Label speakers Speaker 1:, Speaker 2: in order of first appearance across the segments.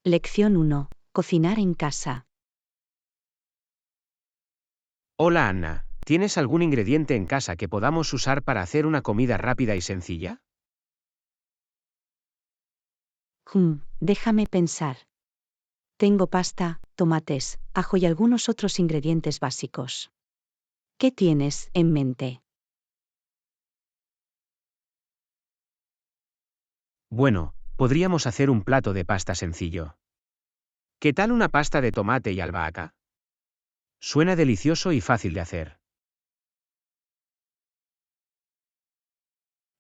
Speaker 1: Lección 1. Cocinar en casa.
Speaker 2: Hola Anna, ¿tienes algún ingrediente en casa que podamos usar para hacer una comida rápida y sencilla?
Speaker 1: Déjame pensar. Tengo pasta, tomates, ajo y algunos otros ingredientes básicos. ¿Qué tienes en mente?
Speaker 2: Bueno, podríamos hacer un plato de pasta sencillo. ¿Qué tal una pasta de tomate y albahaca? Suena delicioso y fácil de hacer.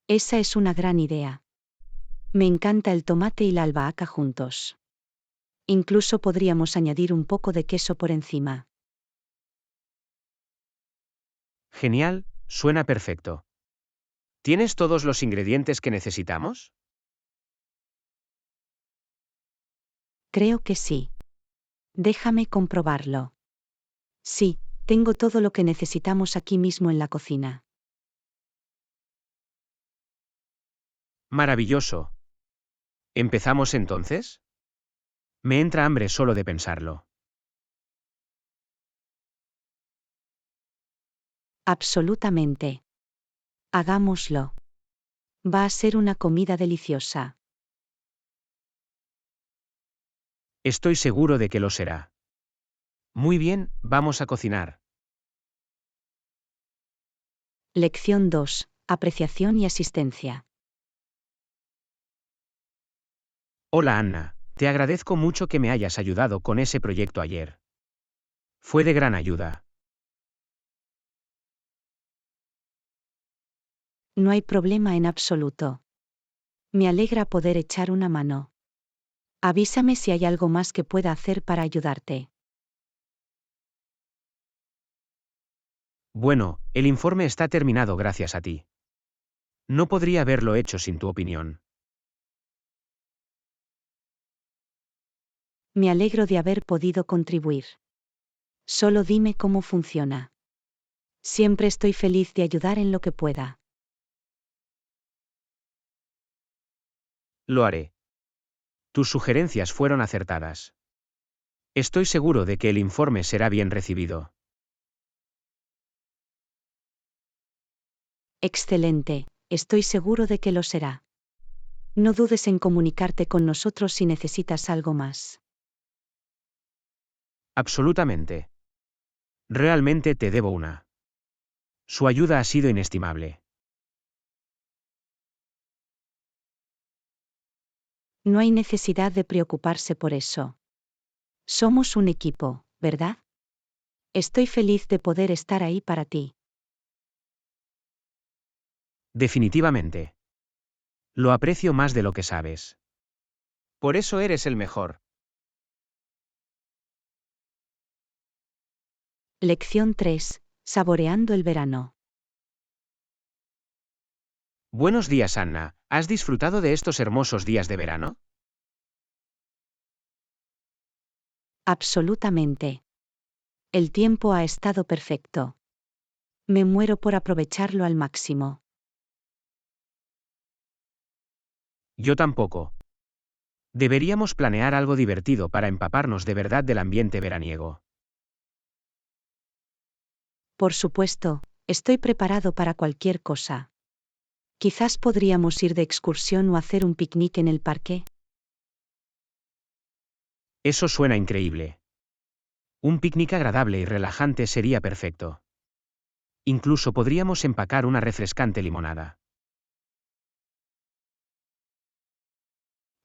Speaker 1: Esa es una gran idea. Me encanta el tomate y la albahaca juntos. Incluso podríamos añadir un poco de queso por encima.
Speaker 2: Genial, suena perfecto. ¿Tienes todos los ingredientes que necesitamos?
Speaker 1: Creo que sí. Déjame comprobarlo. Sí, tengo todo lo que necesitamos aquí mismo en la cocina.
Speaker 2: Maravilloso. ¿Empezamos entonces? Me entra hambre solo de pensarlo.
Speaker 1: Absolutamente. Hagámoslo. Va a ser una comida deliciosa.
Speaker 2: Estoy seguro de que lo será. Muy bien, vamos a cocinar.
Speaker 1: Lección 2. Apreciación y asistencia.
Speaker 2: Hola Anna, te agradezco mucho que me hayas ayudado con ese proyecto ayer. Fue de gran ayuda.
Speaker 1: No hay problema en absoluto. Me alegra poder echar una mano. Avísame si hay algo más que pueda hacer para ayudarte.
Speaker 2: Bueno, el informe está terminado gracias a ti. No podría haberlo hecho sin tu opinión.
Speaker 1: Me alegro de haber podido contribuir. Solo dime cómo funciona. Siempre estoy feliz de ayudar en lo que pueda.
Speaker 2: Lo haré. Tus sugerencias fueron acertadas. Estoy seguro de que el informe será bien recibido.
Speaker 1: Excelente, estoy seguro de que lo será. No dudes en comunicarte con nosotros si necesitas algo más.
Speaker 2: Absolutamente. Realmente te debo una. Su ayuda ha sido inestimable.
Speaker 1: No hay necesidad de preocuparse por eso. Somos un equipo, ¿verdad? Estoy feliz de poder estar ahí para ti.
Speaker 2: Definitivamente. Lo aprecio más de lo que sabes. Por eso eres el mejor.
Speaker 1: Lección 3. Saboreando el verano.
Speaker 2: Buenos días, Anna. ¿Has disfrutado de estos hermosos días de verano?
Speaker 1: Absolutamente. El tiempo ha estado perfecto. Me muero por aprovecharlo al máximo.
Speaker 2: Yo tampoco. Deberíamos planear algo divertido para empaparnos de verdad del ambiente veraniego.
Speaker 1: Por supuesto, estoy preparado para cualquier cosa. Quizás podríamos ir de excursión o hacer un picnic en el parque.
Speaker 2: Eso suena increíble. Un picnic agradable y relajante sería perfecto. Incluso podríamos empacar una refrescante limonada.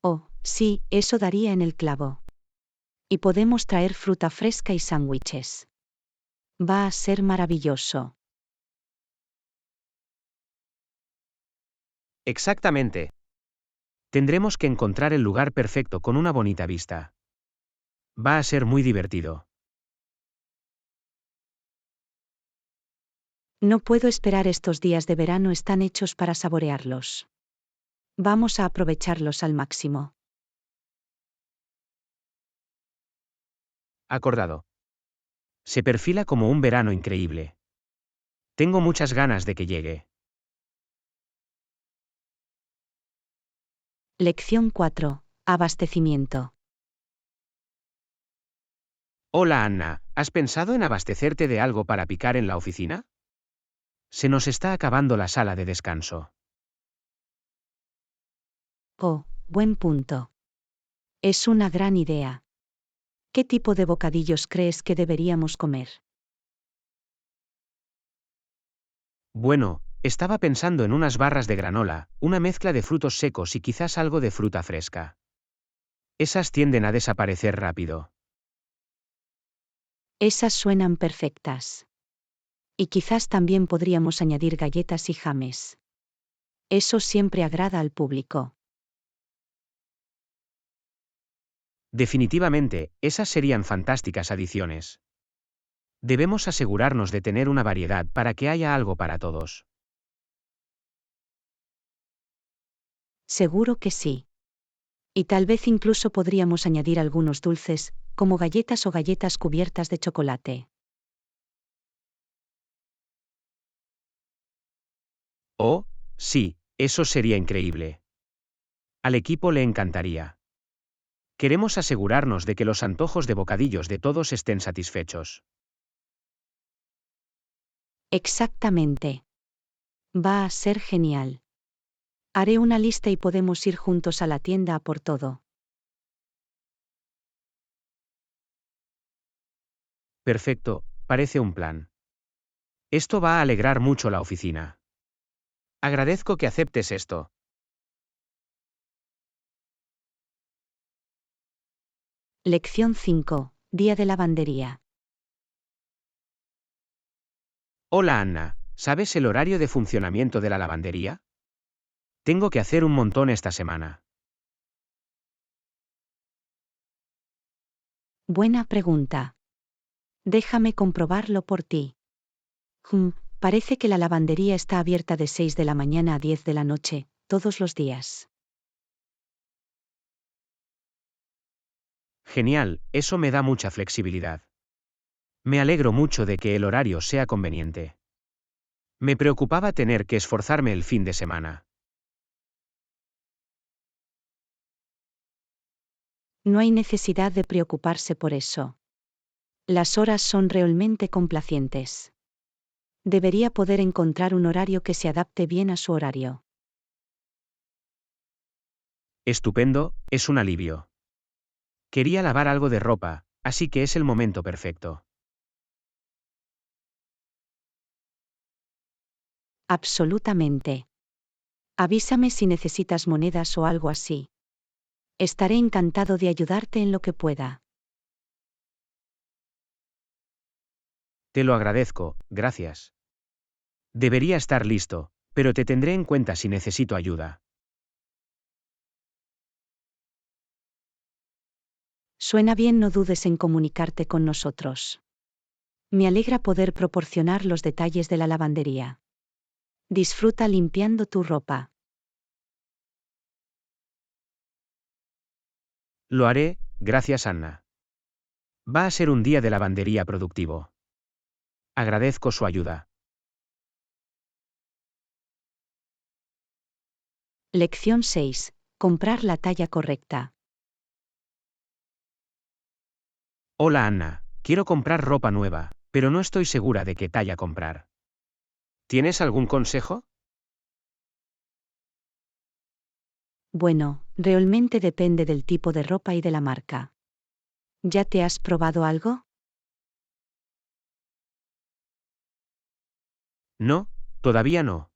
Speaker 1: Oh, sí, eso daría en el clavo. Y podemos traer fruta fresca y sándwiches. Va a ser maravilloso.
Speaker 2: Exactamente. Tendremos que encontrar el lugar perfecto con una bonita vista. Va a ser muy divertido.
Speaker 1: No puedo esperar, estos días de verano están hechos para saborearlos. Vamos a aprovecharlos al máximo.
Speaker 2: Acordado. Se perfila como un verano increíble. Tengo muchas ganas de que llegue.
Speaker 1: Lección 4. Abastecimiento.
Speaker 2: Hola Anna, ¿has pensado en abastecerte de algo para picar en la oficina? Se nos está acabando la sala de descanso.
Speaker 1: Oh, buen punto. Es una gran idea. ¿Qué tipo de bocadillos crees que deberíamos comer?
Speaker 2: Bueno, estaba pensando en unas barras de granola, una mezcla de frutos secos y quizás algo de fruta fresca. Esas tienden a desaparecer rápido.
Speaker 1: Esas suenan perfectas. Y quizás también podríamos añadir galletas y james. Eso siempre agrada al público.
Speaker 2: Definitivamente, esas serían fantásticas adiciones. Debemos asegurarnos de tener una variedad para que haya algo para todos.
Speaker 1: Seguro que sí. Y tal vez incluso podríamos añadir algunos dulces, como galletas o galletas cubiertas de chocolate.
Speaker 2: Oh, sí, eso sería increíble. Al equipo le encantaría. Queremos asegurarnos de que los antojos de bocadillos de todos estén satisfechos.
Speaker 1: Exactamente. Va a ser genial. Haré una lista y podemos ir juntos a la tienda a por todo.
Speaker 2: Perfecto, parece un plan. Esto va a alegrar mucho la oficina. Agradezco que aceptes esto.
Speaker 1: Lección 5. Día de lavandería.
Speaker 2: Hola Anna, ¿sabes el horario de funcionamiento de la lavandería? Tengo que hacer un montón esta semana.
Speaker 1: Buena pregunta. Déjame comprobarlo por ti. Parece que la lavandería está abierta de 6 de la mañana a 10 de la noche, todos los días.
Speaker 2: Genial, eso me da mucha flexibilidad. Me alegro mucho de que el horario sea conveniente. Me preocupaba tener que esforzarme el fin de semana.
Speaker 1: No hay necesidad de preocuparse por eso. Las horas son realmente complacientes. Debería poder encontrar un horario que se adapte bien a su horario.
Speaker 2: Estupendo, es un alivio. Quería lavar algo de ropa, así que es el momento perfecto.
Speaker 1: Absolutamente. Avísame si necesitas monedas o algo así. Estaré encantado de ayudarte en lo que pueda.
Speaker 2: Te lo agradezco, gracias. Debería estar listo, pero te tendré en cuenta si necesito ayuda.
Speaker 1: Suena bien, no dudes en comunicarte con nosotros. Me alegra poder proporcionar los detalles de la lavandería. Disfruta limpiando tu ropa.
Speaker 2: Lo haré, gracias Anna. Va a ser un día de lavandería productivo. Agradezco su ayuda.
Speaker 1: Lección 6. Comprar la talla correcta.
Speaker 2: Hola Anna, quiero comprar ropa nueva, pero no estoy segura de qué talla comprar. ¿Tienes algún consejo?
Speaker 1: Bueno, realmente depende del tipo de ropa y de la marca. ¿Ya te has probado algo?
Speaker 2: No, todavía no.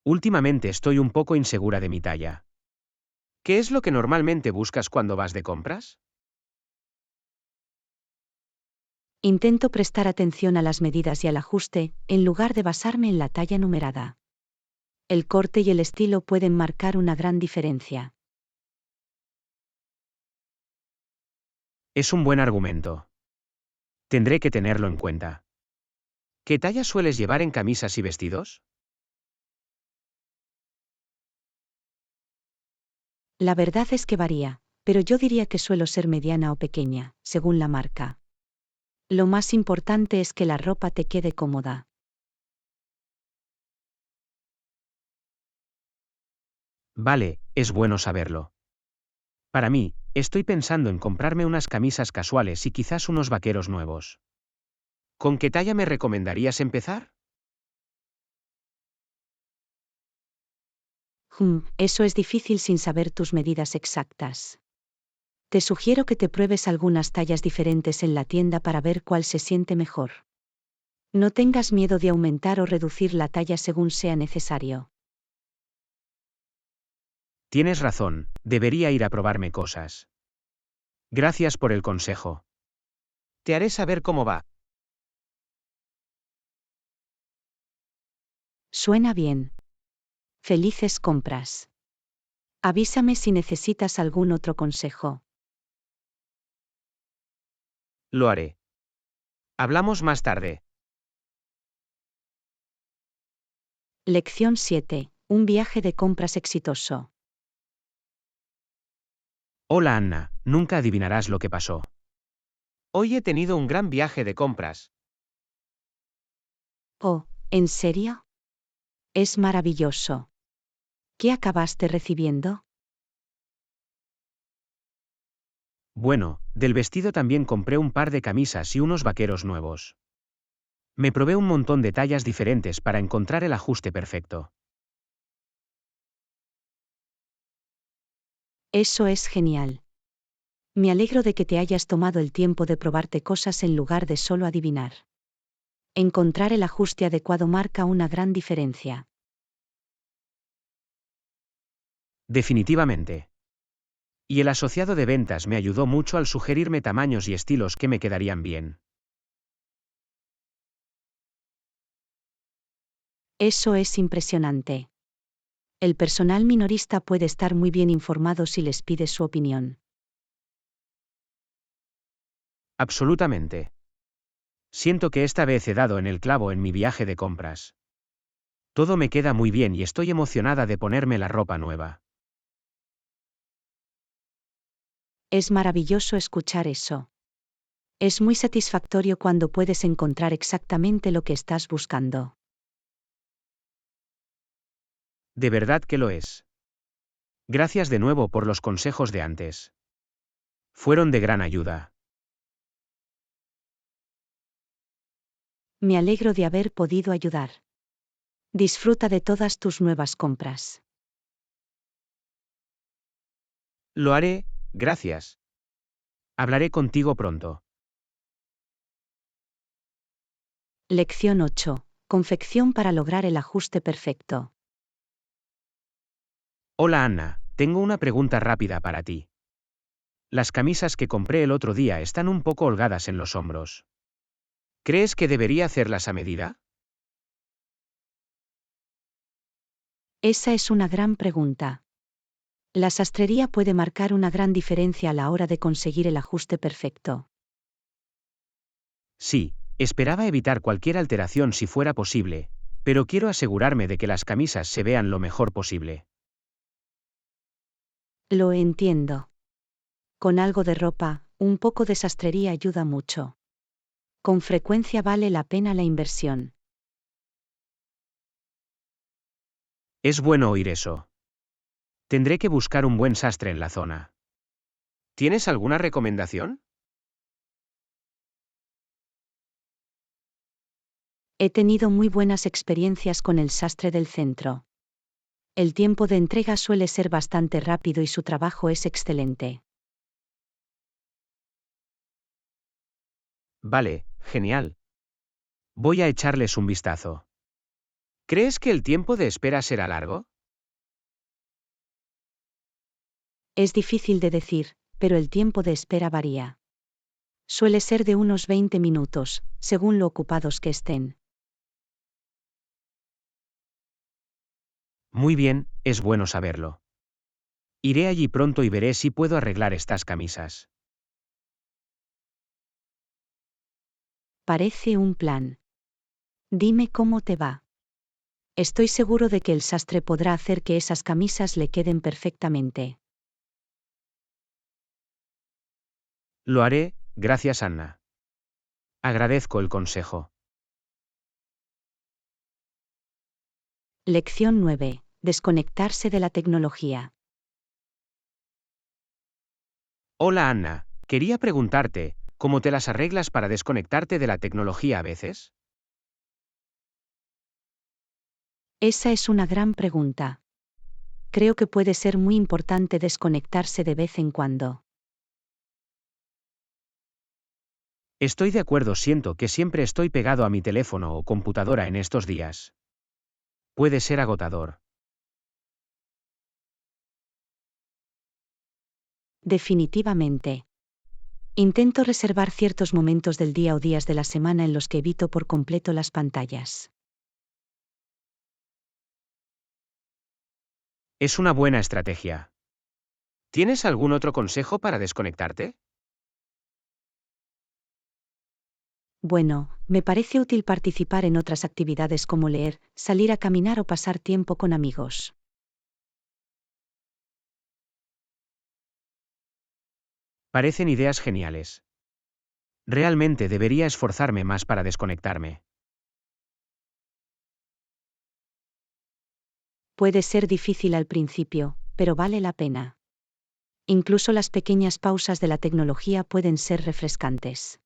Speaker 2: Últimamente estoy un poco insegura de mi talla. ¿Qué es lo que normalmente buscas cuando vas de compras?
Speaker 1: Intento prestar atención a las medidas y al ajuste, en lugar de basarme en la talla numerada. El corte y el estilo pueden marcar una gran diferencia.
Speaker 2: Es un buen argumento. Tendré que tenerlo en cuenta. ¿Qué talla sueles llevar en camisas y vestidos?
Speaker 1: La verdad es que varía, pero yo diría que suelo ser mediana o pequeña, según la marca. Lo más importante es que la ropa te quede cómoda.
Speaker 2: Vale, es bueno saberlo. Para mí, estoy pensando en comprarme unas camisas casuales y quizás unos vaqueros nuevos. ¿Con qué talla me recomendarías empezar?
Speaker 1: Eso es difícil sin saber tus medidas exactas. Te sugiero que te pruebes algunas tallas diferentes en la tienda para ver cuál se siente mejor. No tengas miedo de aumentar o reducir la talla según sea necesario.
Speaker 2: Tienes razón, debería ir a probarme cosas. Gracias por el consejo. Te haré saber cómo va.
Speaker 1: Suena bien. Felices compras. Avísame si necesitas algún otro consejo.
Speaker 2: Lo haré. Hablamos más tarde.
Speaker 1: Lección 7. Un viaje de compras exitoso.
Speaker 2: Hola Anna, nunca adivinarás lo que pasó. Hoy he tenido un gran viaje de compras.
Speaker 1: Oh, ¿en serio? Es maravilloso. ¿Qué acabaste recibiendo?
Speaker 2: Bueno, del vestido también compré un par de camisas y unos vaqueros nuevos. Me probé un montón de tallas diferentes para encontrar el ajuste perfecto.
Speaker 1: Eso es genial. Me alegro de que te hayas tomado el tiempo de probarte cosas en lugar de solo adivinar. Encontrar el ajuste adecuado marca una gran diferencia.
Speaker 2: Definitivamente. Y el asociado de ventas me ayudó mucho al sugerirme tamaños y estilos que me quedarían bien.
Speaker 1: Eso es impresionante. El personal minorista puede estar muy bien informado si les pides su opinión.
Speaker 2: Absolutamente. Siento que esta vez he dado en el clavo en mi viaje de compras. Todo me queda muy bien y estoy emocionada de ponerme la ropa nueva.
Speaker 1: Es maravilloso escuchar eso. Es muy satisfactorio cuando puedes encontrar exactamente lo que estás buscando.
Speaker 2: De verdad que lo es. Gracias de nuevo por los consejos de antes. Fueron de gran ayuda.
Speaker 1: Me alegro de haber podido ayudar. Disfruta de todas tus nuevas compras.
Speaker 2: Lo haré, gracias. Hablaré contigo pronto.
Speaker 1: Lección 8. Confección para lograr el ajuste perfecto.
Speaker 2: Hola Anna, tengo una pregunta rápida para ti. Las camisas que compré el otro día están un poco holgadas en los hombros. ¿Crees que debería hacerlas a medida?
Speaker 1: Esa es una gran pregunta. La sastrería puede marcar una gran diferencia a la hora de conseguir el ajuste perfecto.
Speaker 2: Sí, esperaba evitar cualquier alteración si fuera posible, pero quiero asegurarme de que las camisas se vean lo mejor posible.
Speaker 1: Lo entiendo. Con algo de ropa, un poco de sastrería ayuda mucho. Con frecuencia vale la pena la inversión.
Speaker 2: Es bueno oír eso. Tendré que buscar un buen sastre en la zona. ¿Tienes alguna recomendación?
Speaker 1: He tenido muy buenas experiencias con el sastre del centro. El tiempo de entrega suele ser bastante rápido y su trabajo es excelente.
Speaker 2: Vale, genial. Voy a echarles un vistazo. ¿Crees que el tiempo de espera será largo?
Speaker 1: Es difícil de decir, pero el tiempo de espera varía. Suele ser de unos 20 minutos, según lo ocupados que estén.
Speaker 2: Muy bien, es bueno saberlo. Iré allí pronto y veré si puedo arreglar estas camisas.
Speaker 1: Parece un plan. Dime cómo te va. Estoy seguro de que el sastre podrá hacer que esas camisas le queden perfectamente.
Speaker 2: Lo haré, gracias Anna. Agradezco el consejo.
Speaker 1: Lección 9. Desconectarse de la tecnología.
Speaker 2: Hola Anna, quería preguntarte, ¿cómo te las arreglas para desconectarte de la tecnología a veces?
Speaker 1: Esa es una gran pregunta. Creo que puede ser muy importante desconectarse de vez en cuando.
Speaker 2: Estoy de acuerdo, siento que siempre estoy pegado a mi teléfono o computadora en estos días. Puede ser agotador.
Speaker 1: Definitivamente. Intento reservar ciertos momentos del día o días de la semana en los que evito por completo las pantallas.
Speaker 2: Es una buena estrategia. ¿Tienes algún otro consejo para desconectarte?
Speaker 1: Bueno, me parece útil participar en otras actividades como leer, salir a caminar o pasar tiempo con amigos.
Speaker 2: Parecen ideas geniales. Realmente debería esforzarme más para desconectarme.
Speaker 1: Puede ser difícil al principio, pero vale la pena. Incluso las pequeñas pausas de la tecnología pueden ser refrescantes.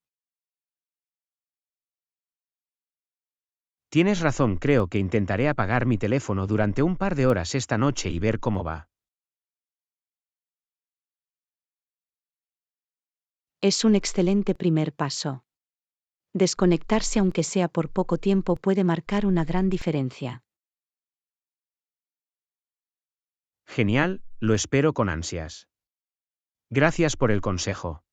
Speaker 2: Tienes razón, creo que intentaré apagar mi teléfono durante un par de horas esta noche y ver cómo va.
Speaker 1: Es un excelente primer paso. Desconectarse aunque sea por poco tiempo puede marcar una gran diferencia.
Speaker 2: Genial, lo espero con ansias. Gracias por el consejo.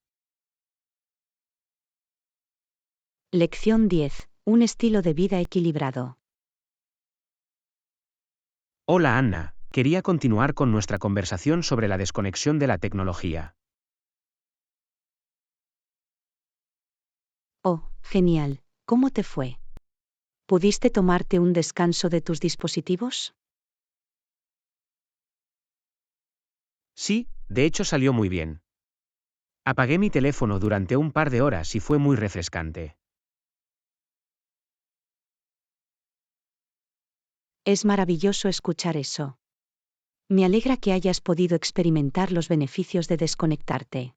Speaker 1: Lección 10. Un estilo de vida equilibrado.
Speaker 2: Hola Anna, quería continuar con nuestra conversación sobre la desconexión de la tecnología.
Speaker 1: Oh, genial. ¿Cómo te fue? ¿Pudiste tomarte un descanso de tus dispositivos?
Speaker 2: Sí, de hecho salió muy bien. Apagué mi teléfono durante un par de horas y fue muy refrescante.
Speaker 1: Es maravilloso escuchar eso. Me alegra que hayas podido experimentar los beneficios de desconectarte.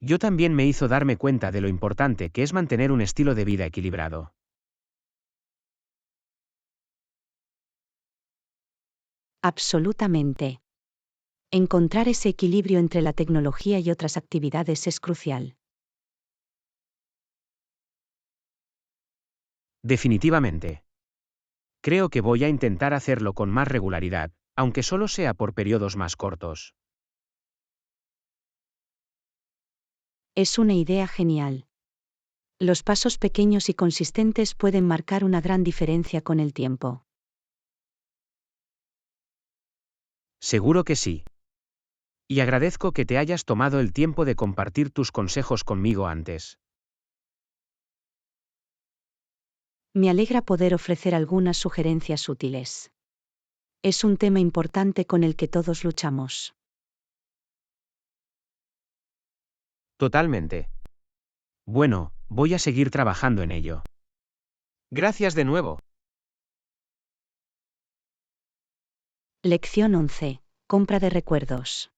Speaker 2: Yo también me hizo darme cuenta de lo importante que es mantener un estilo de vida equilibrado.
Speaker 1: Absolutamente. Encontrar ese equilibrio entre la tecnología y otras actividades es crucial.
Speaker 2: Definitivamente. Creo que voy a intentar hacerlo con más regularidad, aunque solo sea por periodos más cortos.
Speaker 1: Es una idea genial. Los pasos pequeños y consistentes pueden marcar una gran diferencia con el tiempo.
Speaker 2: Seguro que sí. Y agradezco que te hayas tomado el tiempo de compartir tus consejos conmigo antes.
Speaker 1: Me alegra poder ofrecer algunas sugerencias útiles. Es un tema importante con el que todos luchamos.
Speaker 2: Totalmente. Bueno, voy a seguir trabajando en ello. Gracias de nuevo.
Speaker 1: Lección 11. Compra de recuerdos.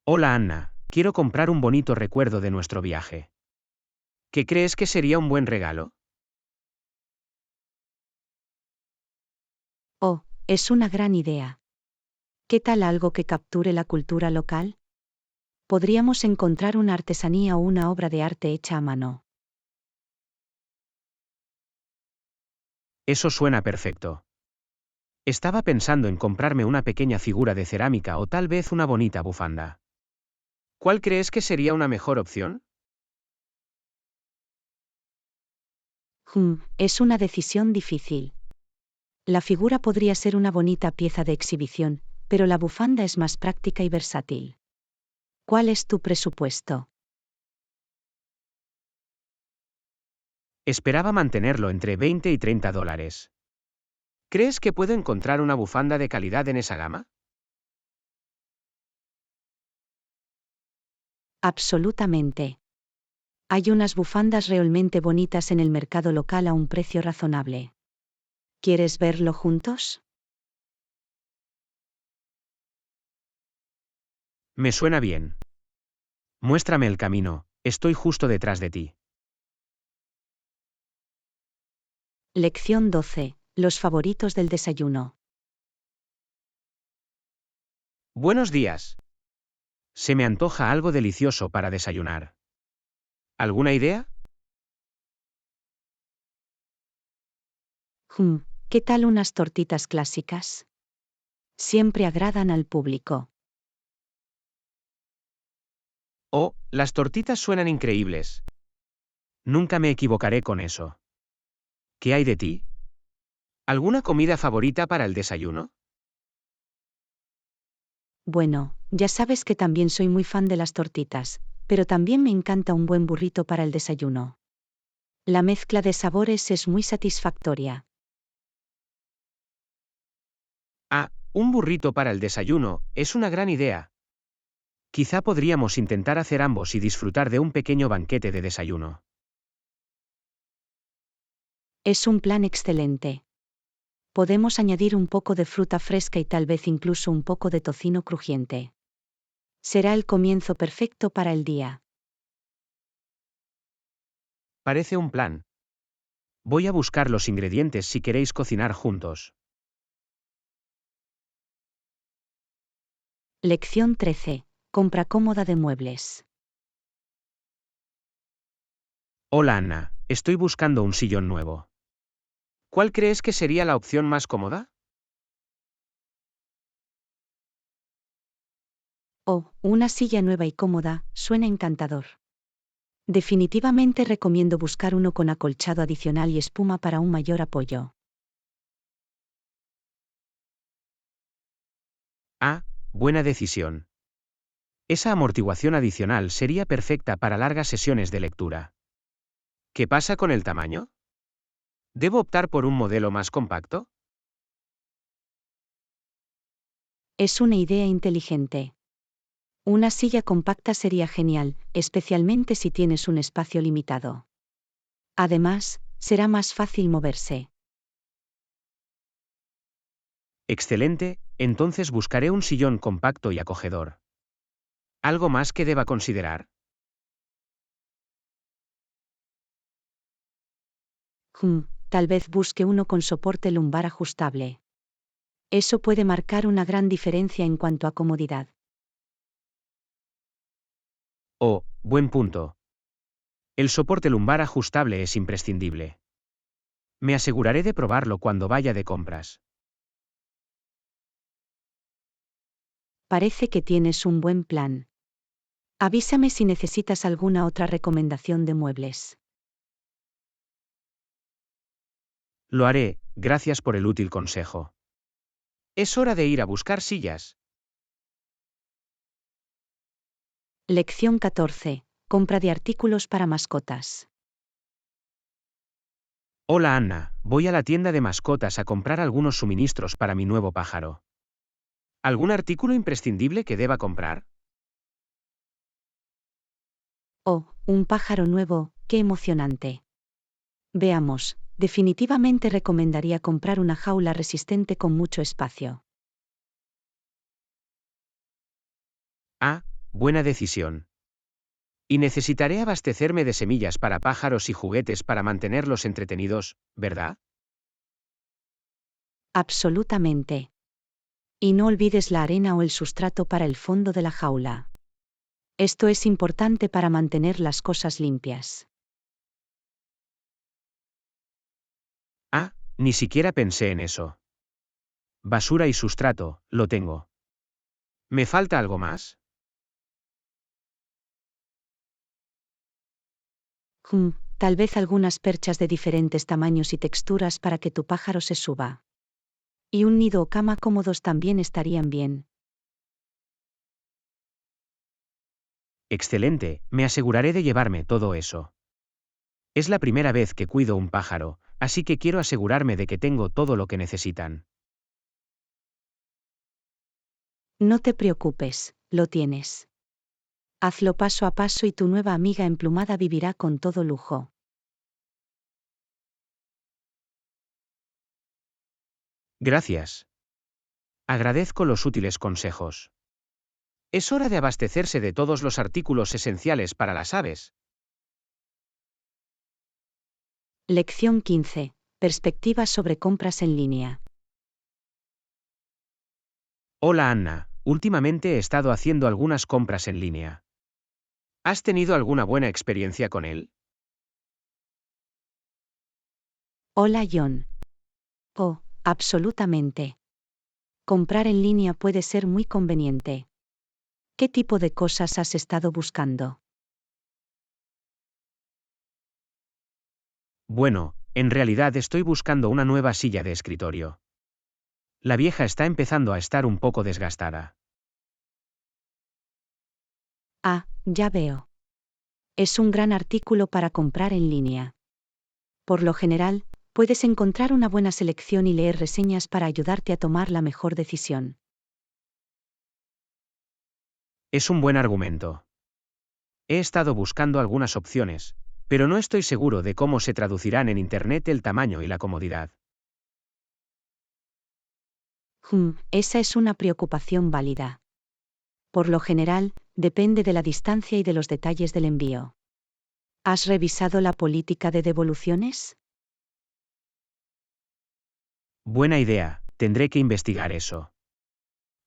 Speaker 2: Hola Anna, quiero comprar un bonito recuerdo de nuestro viaje. ¿Qué crees que sería un buen regalo?
Speaker 1: Oh, es una gran idea. ¿Qué tal algo que capture la cultura local? Podríamos encontrar una artesanía o una obra de arte hecha a mano.
Speaker 2: Eso suena perfecto. Estaba pensando en comprarme una pequeña figura de cerámica o tal vez una bonita bufanda. ¿Cuál crees que sería una mejor opción?
Speaker 1: Es una decisión difícil. La figura podría ser una bonita pieza de exhibición, pero la bufanda es más práctica y versátil. ¿Cuál es tu presupuesto?
Speaker 2: Esperaba mantenerlo entre 20 y 30 dólares. ¿Crees que puedo encontrar una bufanda de calidad en esa gama?
Speaker 1: Absolutamente. Hay unas bufandas realmente bonitas en el mercado local a un precio razonable. ¿Quieres verlo juntos?
Speaker 2: Me suena bien. Muéstrame el camino, estoy justo detrás de ti.
Speaker 1: Lección 12. Los favoritos del desayuno.
Speaker 2: Buenos días. Se me antoja algo delicioso para desayunar. ¿Alguna idea?
Speaker 1: ¿Qué tal unas tortitas clásicas? Siempre agradan al público.
Speaker 2: Oh, las tortitas suenan increíbles. Nunca me equivocaré con eso. ¿Qué hay de ti? ¿Alguna comida favorita para el desayuno?
Speaker 1: Bueno, ya sabes que también soy muy fan de las tortitas, pero también me encanta un buen burrito para el desayuno. La mezcla de sabores es muy satisfactoria.
Speaker 2: Ah, un burrito para el desayuno, es una gran idea. Quizá podríamos intentar hacer ambos y disfrutar de un pequeño banquete de desayuno.
Speaker 1: Es un plan excelente. Podemos añadir un poco de fruta fresca y tal vez incluso un poco de tocino crujiente. Será el comienzo perfecto para el día.
Speaker 2: Parece un plan. Voy a buscar los ingredientes si queréis cocinar juntos.
Speaker 1: Lección 13. Compra cómoda de muebles.
Speaker 2: Hola Anna, estoy buscando un sillón nuevo. ¿Cuál crees que sería la opción más cómoda?
Speaker 1: Oh, una silla nueva y cómoda, suena encantador. Definitivamente recomiendo buscar uno con acolchado adicional y espuma para un mayor apoyo.
Speaker 2: Ah, buena decisión. Esa amortiguación adicional sería perfecta para largas sesiones de lectura. ¿Qué pasa con el tamaño? ¿Debo optar por un modelo más compacto?
Speaker 1: Es una idea inteligente. Una silla compacta sería genial, especialmente si tienes un espacio limitado. Además, será más fácil moverse.
Speaker 2: Excelente, entonces buscaré un sillón compacto y acogedor. ¿Algo más que deba considerar?
Speaker 1: Tal vez busque uno con soporte lumbar ajustable. Eso puede marcar una gran diferencia en cuanto a comodidad.
Speaker 2: Oh, buen punto. El soporte lumbar ajustable es imprescindible. Me aseguraré de probarlo cuando vaya de compras.
Speaker 1: Parece que tienes un buen plan. Avísame si necesitas alguna otra recomendación de muebles.
Speaker 2: Lo haré, gracias por el útil consejo. Es hora de ir a buscar sillas.
Speaker 1: Lección 14. Compra de artículos para mascotas.
Speaker 2: Hola Anna, voy a la tienda de mascotas a comprar algunos suministros para mi nuevo pájaro. ¿Algún artículo imprescindible que deba comprar?
Speaker 1: Oh, un pájaro nuevo, qué emocionante. Veamos, definitivamente recomendaría comprar una jaula resistente con mucho espacio.
Speaker 2: Ah, buena decisión. Y necesitaré abastecerme de semillas para pájaros y juguetes para mantenerlos entretenidos, ¿verdad?
Speaker 1: Absolutamente. Y no olvides la arena o el sustrato para el fondo de la jaula. Esto es importante para mantener las cosas limpias.
Speaker 2: Ah, ni siquiera pensé en eso. Basura y sustrato, lo tengo. ¿Me falta algo más?
Speaker 1: Tal vez algunas perchas de diferentes tamaños y texturas para que tu pájaro se suba. Y un nido o cama cómodos también estarían bien.
Speaker 2: Excelente, me aseguraré de llevarme todo eso. Es la primera vez que cuido un pájaro, así que quiero asegurarme de que tengo todo lo que necesitan.
Speaker 1: No te preocupes, lo tienes. Hazlo paso a paso y tu nueva amiga emplumada vivirá con todo lujo.
Speaker 2: Gracias. Agradezco los útiles consejos. Es hora de abastecerse de todos los artículos esenciales para las aves.
Speaker 1: Lección 15. Perspectivas sobre compras en línea.
Speaker 2: Hola Anna, últimamente he estado haciendo algunas compras en línea. ¿Has tenido alguna buena experiencia con él?
Speaker 1: Hola John. Oh, absolutamente. Comprar en línea puede ser muy conveniente. ¿Qué tipo de cosas has estado buscando?
Speaker 2: Bueno, en realidad estoy buscando una nueva silla de escritorio. La vieja está empezando a estar un poco desgastada.
Speaker 1: Ah, ya veo. Es un gran artículo para comprar en línea. Por lo general, puedes encontrar una buena selección y leer reseñas para ayudarte a tomar la mejor decisión.
Speaker 2: Es un buen argumento. He estado buscando algunas opciones, pero no estoy seguro de cómo se traducirán en Internet el tamaño y la comodidad.
Speaker 1: Esa es una preocupación válida. Por lo general, depende de la distancia y de los detalles del envío. ¿Has revisado la política de devoluciones?
Speaker 2: Buena idea, tendré que investigar eso.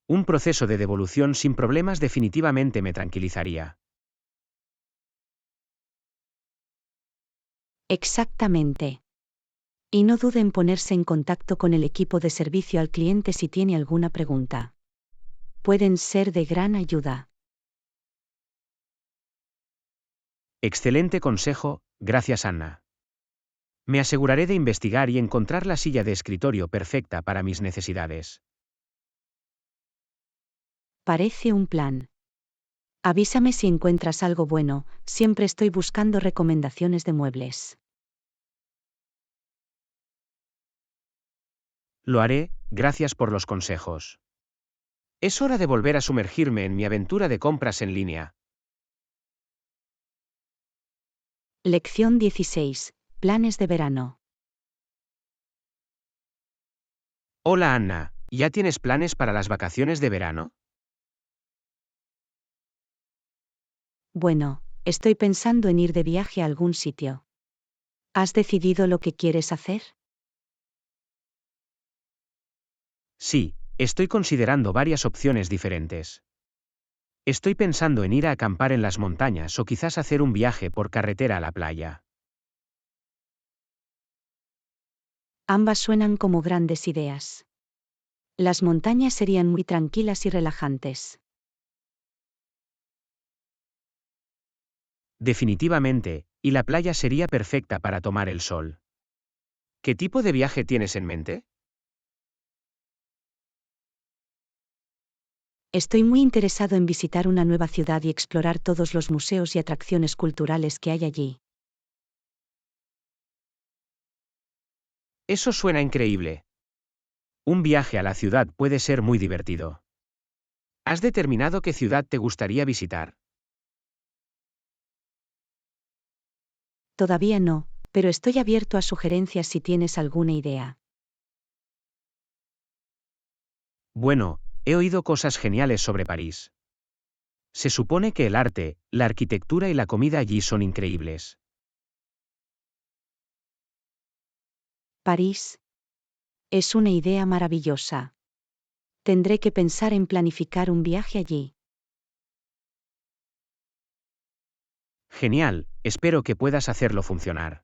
Speaker 2: Un proceso de devolución sin problemas definitivamente me tranquilizaría.
Speaker 1: Exactamente. Y no dude en ponerse en contacto con el equipo de servicio al cliente si tiene alguna pregunta. Pueden ser de gran ayuda.
Speaker 2: Excelente consejo, gracias Anna. Me aseguraré de investigar y encontrar la silla de escritorio perfecta para mis necesidades.
Speaker 1: Parece un plan. Avísame si encuentras algo bueno, siempre estoy buscando recomendaciones de muebles.
Speaker 2: Lo haré, gracias por los consejos. Es hora de volver a sumergirme en mi aventura de compras en línea.
Speaker 1: Lección 16. Planes de verano.
Speaker 2: Hola Anna, ¿ya tienes planes para las vacaciones de verano?
Speaker 1: Bueno, estoy pensando en ir de viaje a algún sitio. ¿Has decidido lo que quieres hacer?
Speaker 2: Sí, estoy considerando varias opciones diferentes. Estoy pensando en ir a acampar en las montañas o quizás hacer un viaje por carretera a la playa.
Speaker 1: Ambas suenan como grandes ideas. Las montañas serían muy tranquilas y relajantes.
Speaker 2: Definitivamente, y la playa sería perfecta para tomar el sol. ¿Qué tipo de viaje tienes en mente?
Speaker 1: Estoy muy interesado en visitar una nueva ciudad y explorar todos los museos y atracciones culturales que hay allí.
Speaker 2: Eso suena increíble. Un viaje a la ciudad puede ser muy divertido. ¿Has determinado qué ciudad te gustaría visitar?
Speaker 1: Todavía no, pero estoy abierto a sugerencias si tienes alguna idea.
Speaker 2: Bueno, he oído cosas geniales sobre París. Se supone que el arte, la arquitectura y la comida allí son increíbles.
Speaker 1: París. Es una idea maravillosa. Tendré que pensar en planificar un viaje allí.
Speaker 2: Genial, espero que puedas hacerlo funcionar.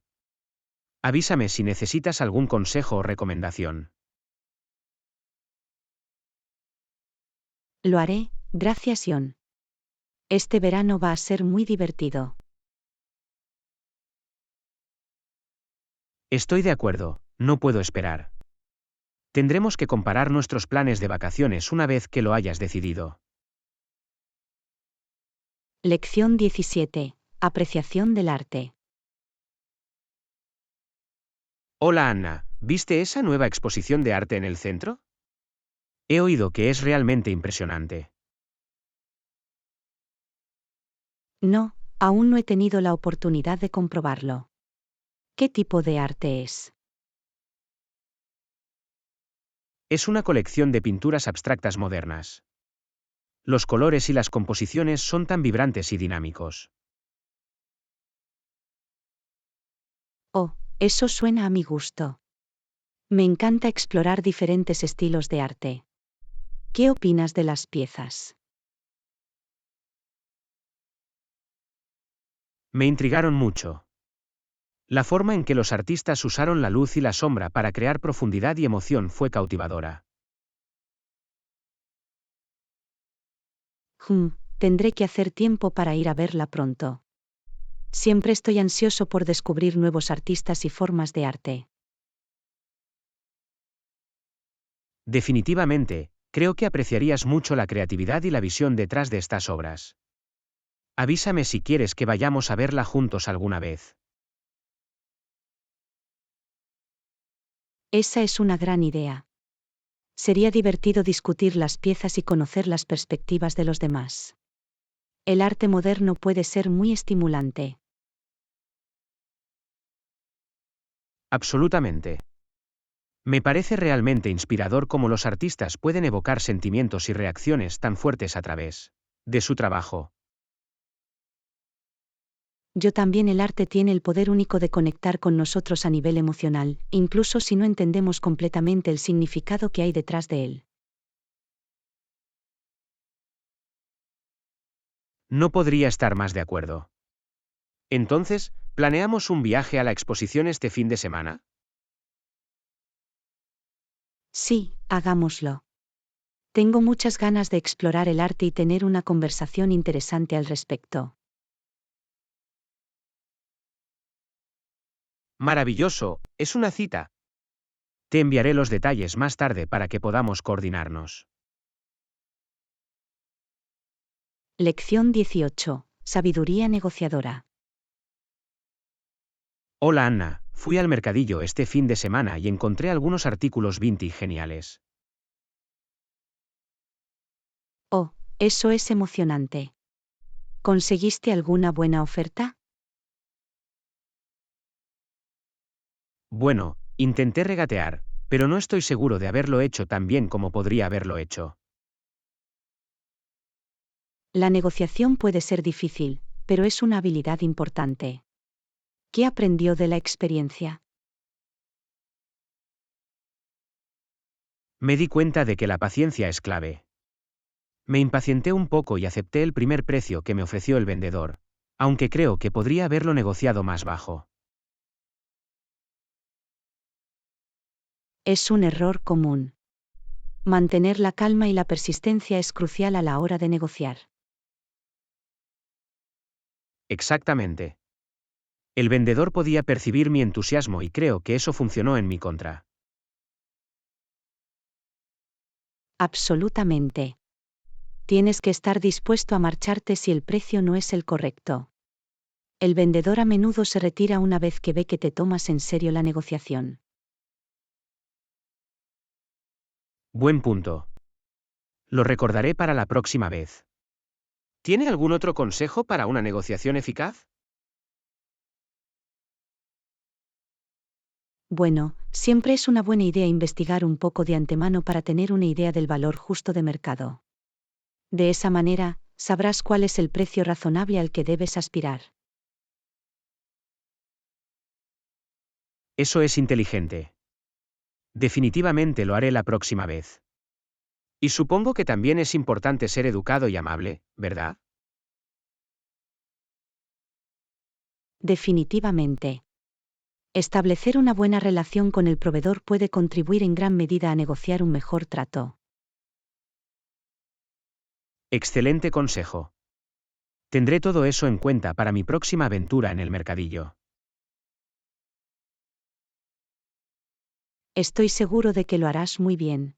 Speaker 2: Avísame si necesitas algún consejo o recomendación.
Speaker 1: Lo haré, gracias John. Este verano va a ser muy divertido.
Speaker 2: Estoy de acuerdo, no puedo esperar. Tendremos que comparar nuestros planes de vacaciones una vez que lo hayas decidido.
Speaker 1: Lección 17. Apreciación del arte.
Speaker 2: Hola Anna, ¿viste esa nueva exposición de arte en el centro? He oído que es realmente impresionante.
Speaker 1: No, aún no he tenido la oportunidad de comprobarlo. ¿Qué tipo de arte es?
Speaker 2: Es una colección de pinturas abstractas modernas. Los colores y las composiciones son tan vibrantes y dinámicos.
Speaker 1: Oh, eso suena a mi gusto. Me encanta explorar diferentes estilos de arte. ¿Qué opinas de las piezas?
Speaker 2: Me intrigaron mucho. La forma en que los artistas usaron la luz y la sombra para crear profundidad y emoción fue cautivadora.
Speaker 1: Tendré que hacer tiempo para ir a verla pronto. Siempre estoy ansioso por descubrir nuevos artistas y formas de arte.
Speaker 2: Definitivamente, creo que apreciarías mucho la creatividad y la visión detrás de estas obras. Avísame si quieres que vayamos a verla juntos alguna vez.
Speaker 1: Esa es una gran idea. Sería divertido discutir las piezas y conocer las perspectivas de los demás. El arte moderno puede ser muy estimulante.
Speaker 2: Absolutamente. Me parece realmente inspirador cómo los artistas pueden evocar sentimientos y reacciones tan fuertes a través de su trabajo.
Speaker 1: Yo también el arte tiene el poder único de conectar con nosotros a nivel emocional, incluso si no entendemos completamente el significado que hay detrás de él.
Speaker 2: No podría estar más de acuerdo. Entonces, ¿planeamos un viaje a la exposición este fin de semana?
Speaker 1: Sí, hagámoslo. Tengo muchas ganas de explorar el arte y tener una conversación interesante al respecto.
Speaker 2: Maravilloso, es una cita. Te enviaré los detalles más tarde para que podamos coordinarnos.
Speaker 1: Lección 18. Sabiduría negociadora.
Speaker 2: Hola Anna, fui al mercadillo este fin de semana y encontré algunos artículos vintage geniales.
Speaker 1: Oh, eso es emocionante. ¿Conseguiste alguna buena oferta?
Speaker 2: Bueno, intenté regatear, pero no estoy seguro de haberlo hecho tan bien como podría haberlo hecho.
Speaker 1: La negociación puede ser difícil, pero es una habilidad importante. ¿Qué aprendió de la experiencia?
Speaker 2: Me di cuenta de que la paciencia es clave. Me impacienté un poco y acepté el primer precio que me ofreció el vendedor, aunque creo que podría haberlo negociado más bajo.
Speaker 1: Es un error común. Mantener la calma y la persistencia es crucial a la hora de negociar.
Speaker 2: Exactamente. El vendedor podía percibir mi entusiasmo y creo que eso funcionó en mi contra.
Speaker 1: Absolutamente. Tienes que estar dispuesto a marcharte si el precio no es el correcto. El vendedor a menudo se retira una vez que ve que te tomas en serio la negociación.
Speaker 2: Buen punto. Lo recordaré para la próxima vez. ¿Tiene algún otro consejo para una negociación eficaz?
Speaker 1: Bueno, siempre es una buena idea investigar un poco de antemano para tener una idea del valor justo de mercado. De esa manera, sabrás cuál es el precio razonable al que debes aspirar.
Speaker 2: Eso es inteligente. Definitivamente lo haré la próxima vez. Y supongo que también es importante ser educado y amable, ¿verdad?
Speaker 1: Definitivamente. Establecer una buena relación con el proveedor puede contribuir en gran medida a negociar un mejor trato.
Speaker 2: Excelente consejo. Tendré todo eso en cuenta para mi próxima aventura en el mercadillo.
Speaker 1: Estoy seguro de que lo harás muy bien.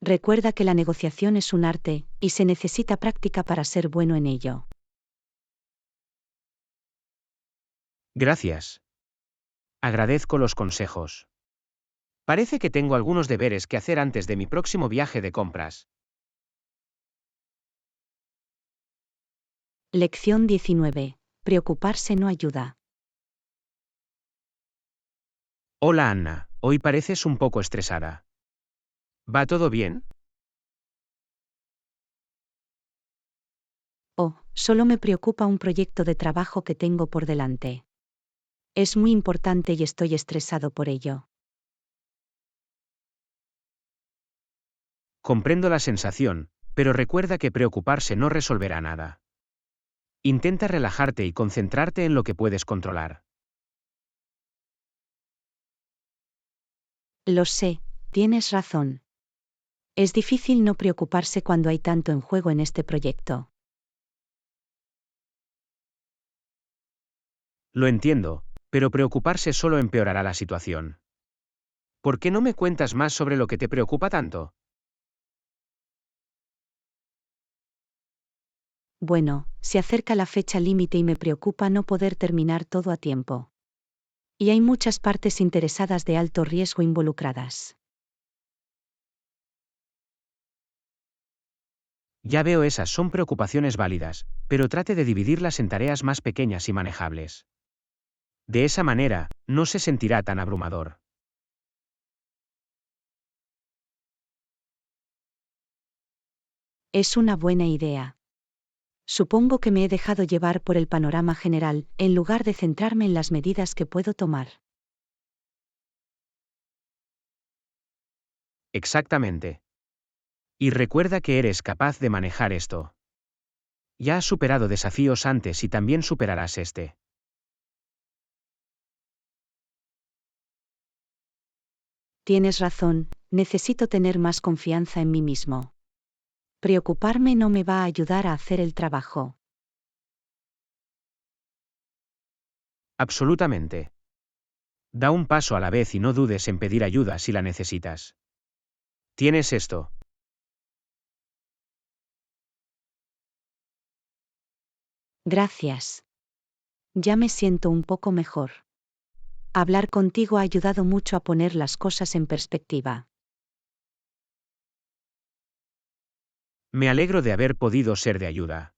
Speaker 1: Recuerda que la negociación es un arte, y se necesita práctica para ser bueno en ello.
Speaker 2: Gracias. Agradezco los consejos. Parece que tengo algunos deberes que hacer antes de mi próximo viaje de compras.
Speaker 1: Lección 19. Preocuparse no ayuda.
Speaker 2: Hola Anna, hoy pareces un poco estresada. ¿Va todo bien?
Speaker 1: solo me preocupa un proyecto de trabajo que tengo por delante. Es muy importante y estoy estresado por ello.
Speaker 2: Comprendo la sensación, pero recuerda que preocuparse no resolverá nada. Intenta relajarte y concentrarte en lo que puedes controlar.
Speaker 1: Lo sé, tienes razón. Es difícil no preocuparse cuando hay tanto en juego en este proyecto.
Speaker 2: Lo entiendo, pero preocuparse solo empeorará la situación. ¿Por qué no me cuentas más sobre lo que te preocupa tanto?
Speaker 1: Bueno, se acerca la fecha límite y me preocupa no poder terminar todo a tiempo. Y hay muchas partes interesadas de alto riesgo involucradas.
Speaker 2: Ya veo, esas son preocupaciones válidas, pero trate de dividirlas en tareas más pequeñas y manejables. De esa manera, no se sentirá tan abrumador.
Speaker 1: Es una buena idea. Supongo que me he dejado llevar por el panorama general, en lugar de centrarme en las medidas que puedo tomar.
Speaker 2: Exactamente. Y recuerda que eres capaz de manejar esto. Ya has superado desafíos antes y también superarás este.
Speaker 1: Tienes razón, necesito tener más confianza en mí mismo. Preocuparme no me va a ayudar a hacer el trabajo.
Speaker 2: Absolutamente. Da un paso a la vez y no dudes en pedir ayuda si la necesitas. Tienes esto.
Speaker 1: Gracias. Ya me siento un poco mejor. Hablar contigo ha ayudado mucho a poner las cosas en perspectiva.
Speaker 2: Me alegro de haber podido ser de ayuda.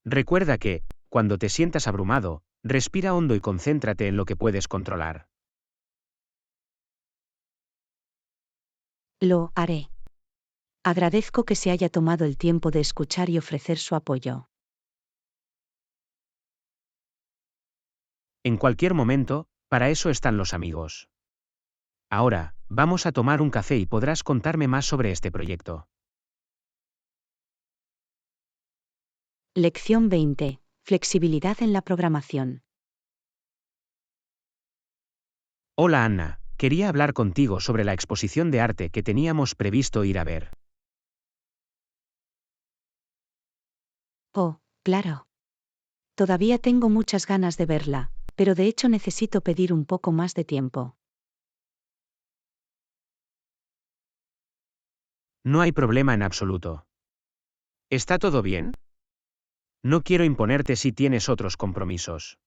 Speaker 2: Recuerda que, cuando te sientas abrumado, respira hondo y concéntrate en lo que puedes controlar.
Speaker 1: Lo haré. Agradezco que se haya tomado el tiempo de escuchar y ofrecer su apoyo.
Speaker 2: En cualquier momento, para eso están los amigos. Ahora, vamos a tomar un café y podrás contarme más sobre este proyecto.
Speaker 1: Lección 20. Flexibilidad en la programación.
Speaker 2: Hola Anna, quería hablar contigo sobre la exposición de arte que teníamos previsto ir a ver.
Speaker 1: Oh, claro. Todavía tengo muchas ganas de verla, pero de hecho necesito pedir un poco más de tiempo.
Speaker 2: No hay problema en absoluto. ¿Está todo bien? No quiero imponerte si tienes otros compromisos.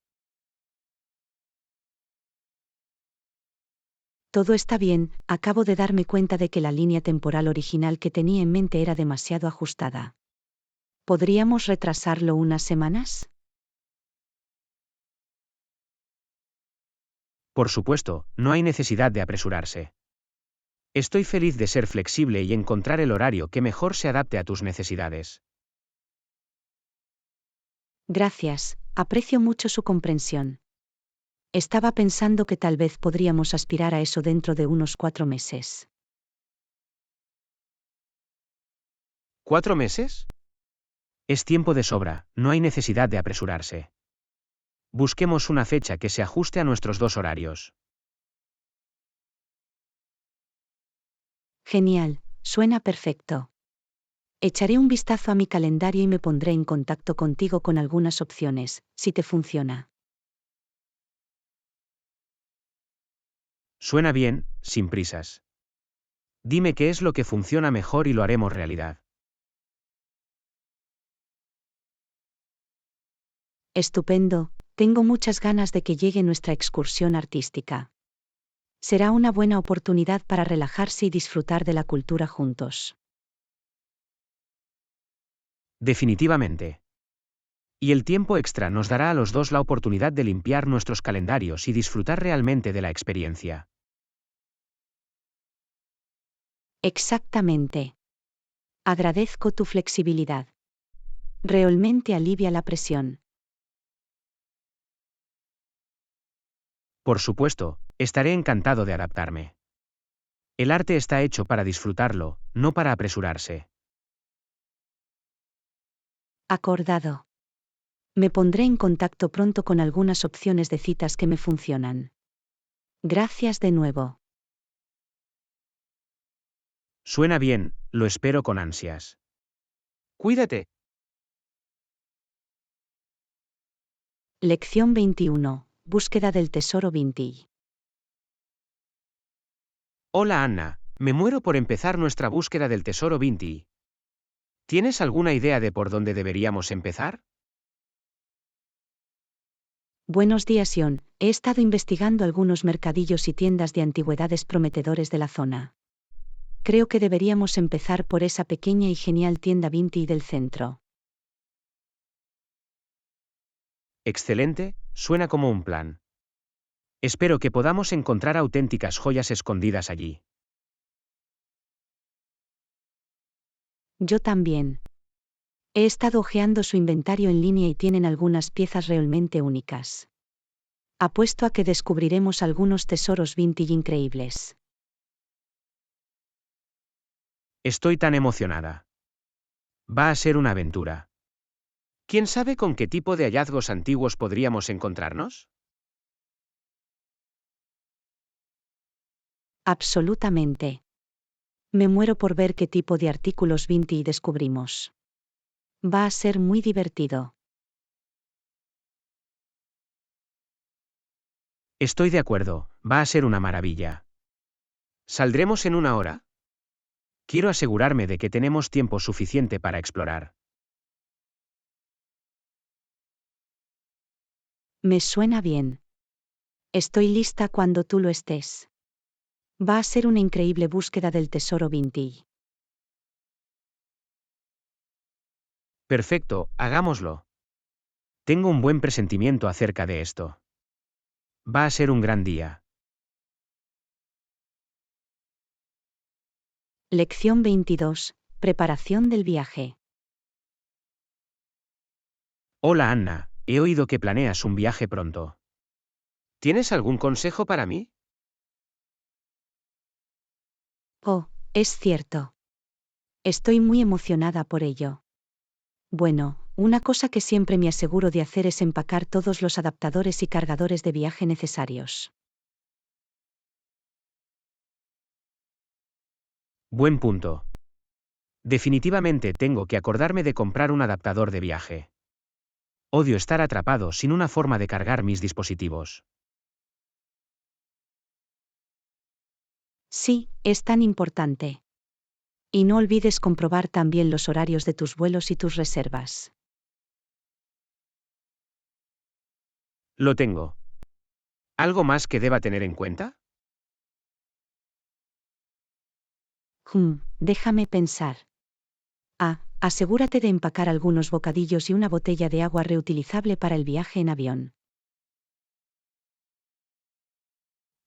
Speaker 1: Todo está bien, acabo de darme cuenta de que la línea temporal original que tenía en mente era demasiado ajustada. ¿Podríamos retrasarlo unas semanas?
Speaker 2: Por supuesto, no hay necesidad de apresurarse. Estoy feliz de ser flexible y encontrar el horario que mejor se adapte a tus necesidades.
Speaker 1: Gracias, aprecio mucho su comprensión. Estaba pensando que tal vez podríamos aspirar a eso dentro de unos 4 meses.
Speaker 2: ¿4 meses? Es tiempo de sobra, no hay necesidad de apresurarse. Busquemos una fecha que se ajuste a nuestros dos horarios.
Speaker 1: Genial, suena perfecto. Echaré un vistazo a mi calendario y me pondré en contacto contigo con algunas opciones, si te funciona.
Speaker 2: Suena bien, sin prisas. Dime qué es lo que funciona mejor y lo haremos realidad.
Speaker 1: Estupendo, tengo muchas ganas de que llegue nuestra excursión artística. Será una buena oportunidad para relajarse y disfrutar de la cultura juntos.
Speaker 2: Definitivamente. Y el tiempo extra nos dará a los dos la oportunidad de limpiar nuestros calendarios y disfrutar realmente de la experiencia.
Speaker 1: Exactamente. Agradezco tu flexibilidad. Realmente alivia la presión.
Speaker 2: Por supuesto, estaré encantado de adaptarme. El arte está hecho para disfrutarlo, no para apresurarse.
Speaker 1: Acordado. Me pondré en contacto pronto con algunas opciones de citas que me funcionan. Gracias de nuevo.
Speaker 2: Suena bien, lo espero con ansias. Cuídate.
Speaker 1: Lección 21. Búsqueda del tesoro vintage.
Speaker 2: Hola Anna, me muero por empezar nuestra búsqueda del tesoro vintage. ¿Tienes alguna idea de por dónde deberíamos empezar?
Speaker 1: Buenos días, Ion. He estado investigando algunos mercadillos y tiendas de antigüedades prometedores de la zona. Creo que deberíamos empezar por esa pequeña y genial tienda vintage del centro.
Speaker 2: Excelente, suena como un plan. Espero que podamos encontrar auténticas joyas escondidas allí.
Speaker 1: Yo también. He estado hojeando su inventario en línea y tienen algunas piezas realmente únicas. Apuesto a que descubriremos algunos tesoros vintage increíbles.
Speaker 2: Estoy tan emocionada. Va a ser una aventura. ¿Quién sabe con qué tipo de hallazgos antiguos podríamos encontrarnos?
Speaker 1: Absolutamente. Me muero por ver qué tipo de artículos vintage descubrimos. Va a ser muy divertido.
Speaker 2: Estoy de acuerdo, va a ser una maravilla. ¿Saldremos en una hora? Quiero asegurarme de que tenemos tiempo suficiente para explorar.
Speaker 1: Me suena bien. Estoy lista cuando tú lo estés. Va a ser una increíble búsqueda del tesoro vintage.
Speaker 2: Perfecto, hagámoslo. Tengo un buen presentimiento acerca de esto. Va a ser un gran día.
Speaker 1: Lección 22. Preparación del viaje.
Speaker 2: Hola Anna, he oído que planeas un viaje pronto. ¿Tienes algún consejo para mí?
Speaker 1: Oh, es cierto. Estoy muy emocionada por ello. Bueno, una cosa que siempre me aseguro de hacer es empacar todos los adaptadores y cargadores de viaje necesarios.
Speaker 2: Buen punto. Definitivamente tengo que acordarme de comprar un adaptador de viaje. Odio estar atrapado sin una forma de cargar mis dispositivos.
Speaker 1: Sí, es tan importante. Y no olvides comprobar también los horarios de tus vuelos y tus reservas.
Speaker 2: Lo tengo. ¿Algo más que deba tener en cuenta?
Speaker 1: Déjame pensar. Asegúrate de empacar algunos bocadillos y una botella de agua reutilizable para el viaje en avión.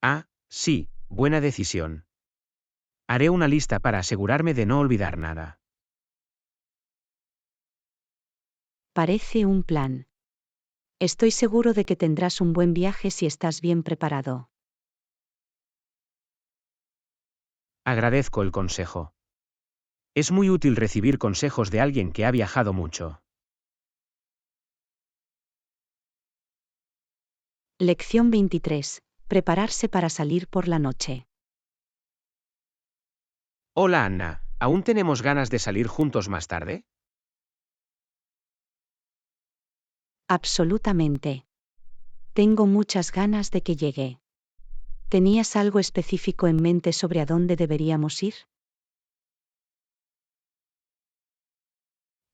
Speaker 2: Ah, sí, buena decisión. Haré una lista para asegurarme de no olvidar nada.
Speaker 1: Parece un plan. Estoy seguro de que tendrás un buen viaje si estás bien preparado.
Speaker 2: Agradezco el consejo. Es muy útil recibir consejos de alguien que ha viajado mucho.
Speaker 1: Lección 23. Prepararse para salir por la noche.
Speaker 2: Hola Anna, ¿aún tenemos ganas de salir juntos más tarde?
Speaker 1: Absolutamente. Tengo muchas ganas de que llegue. ¿Tenías algo específico en mente sobre a dónde deberíamos ir?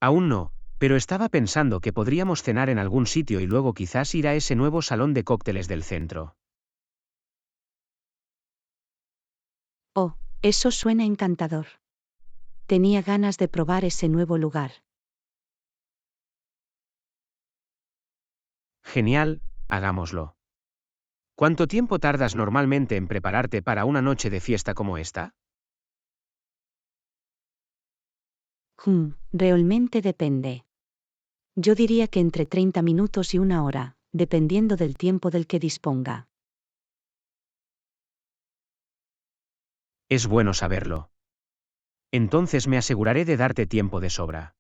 Speaker 2: Aún no, pero estaba pensando que podríamos cenar en algún sitio y luego quizás ir a ese nuevo salón de cócteles del centro.
Speaker 1: Oh, eso suena encantador. Tenía ganas de probar ese nuevo lugar.
Speaker 2: Genial, hagámoslo. ¿Cuánto tiempo tardas normalmente en prepararte para una noche de fiesta como esta?
Speaker 1: Realmente depende. Yo diría que entre 30 minutos y 1 hora, dependiendo del tiempo del que disponga.
Speaker 2: Es bueno saberlo. Entonces me aseguraré de darte tiempo de sobra.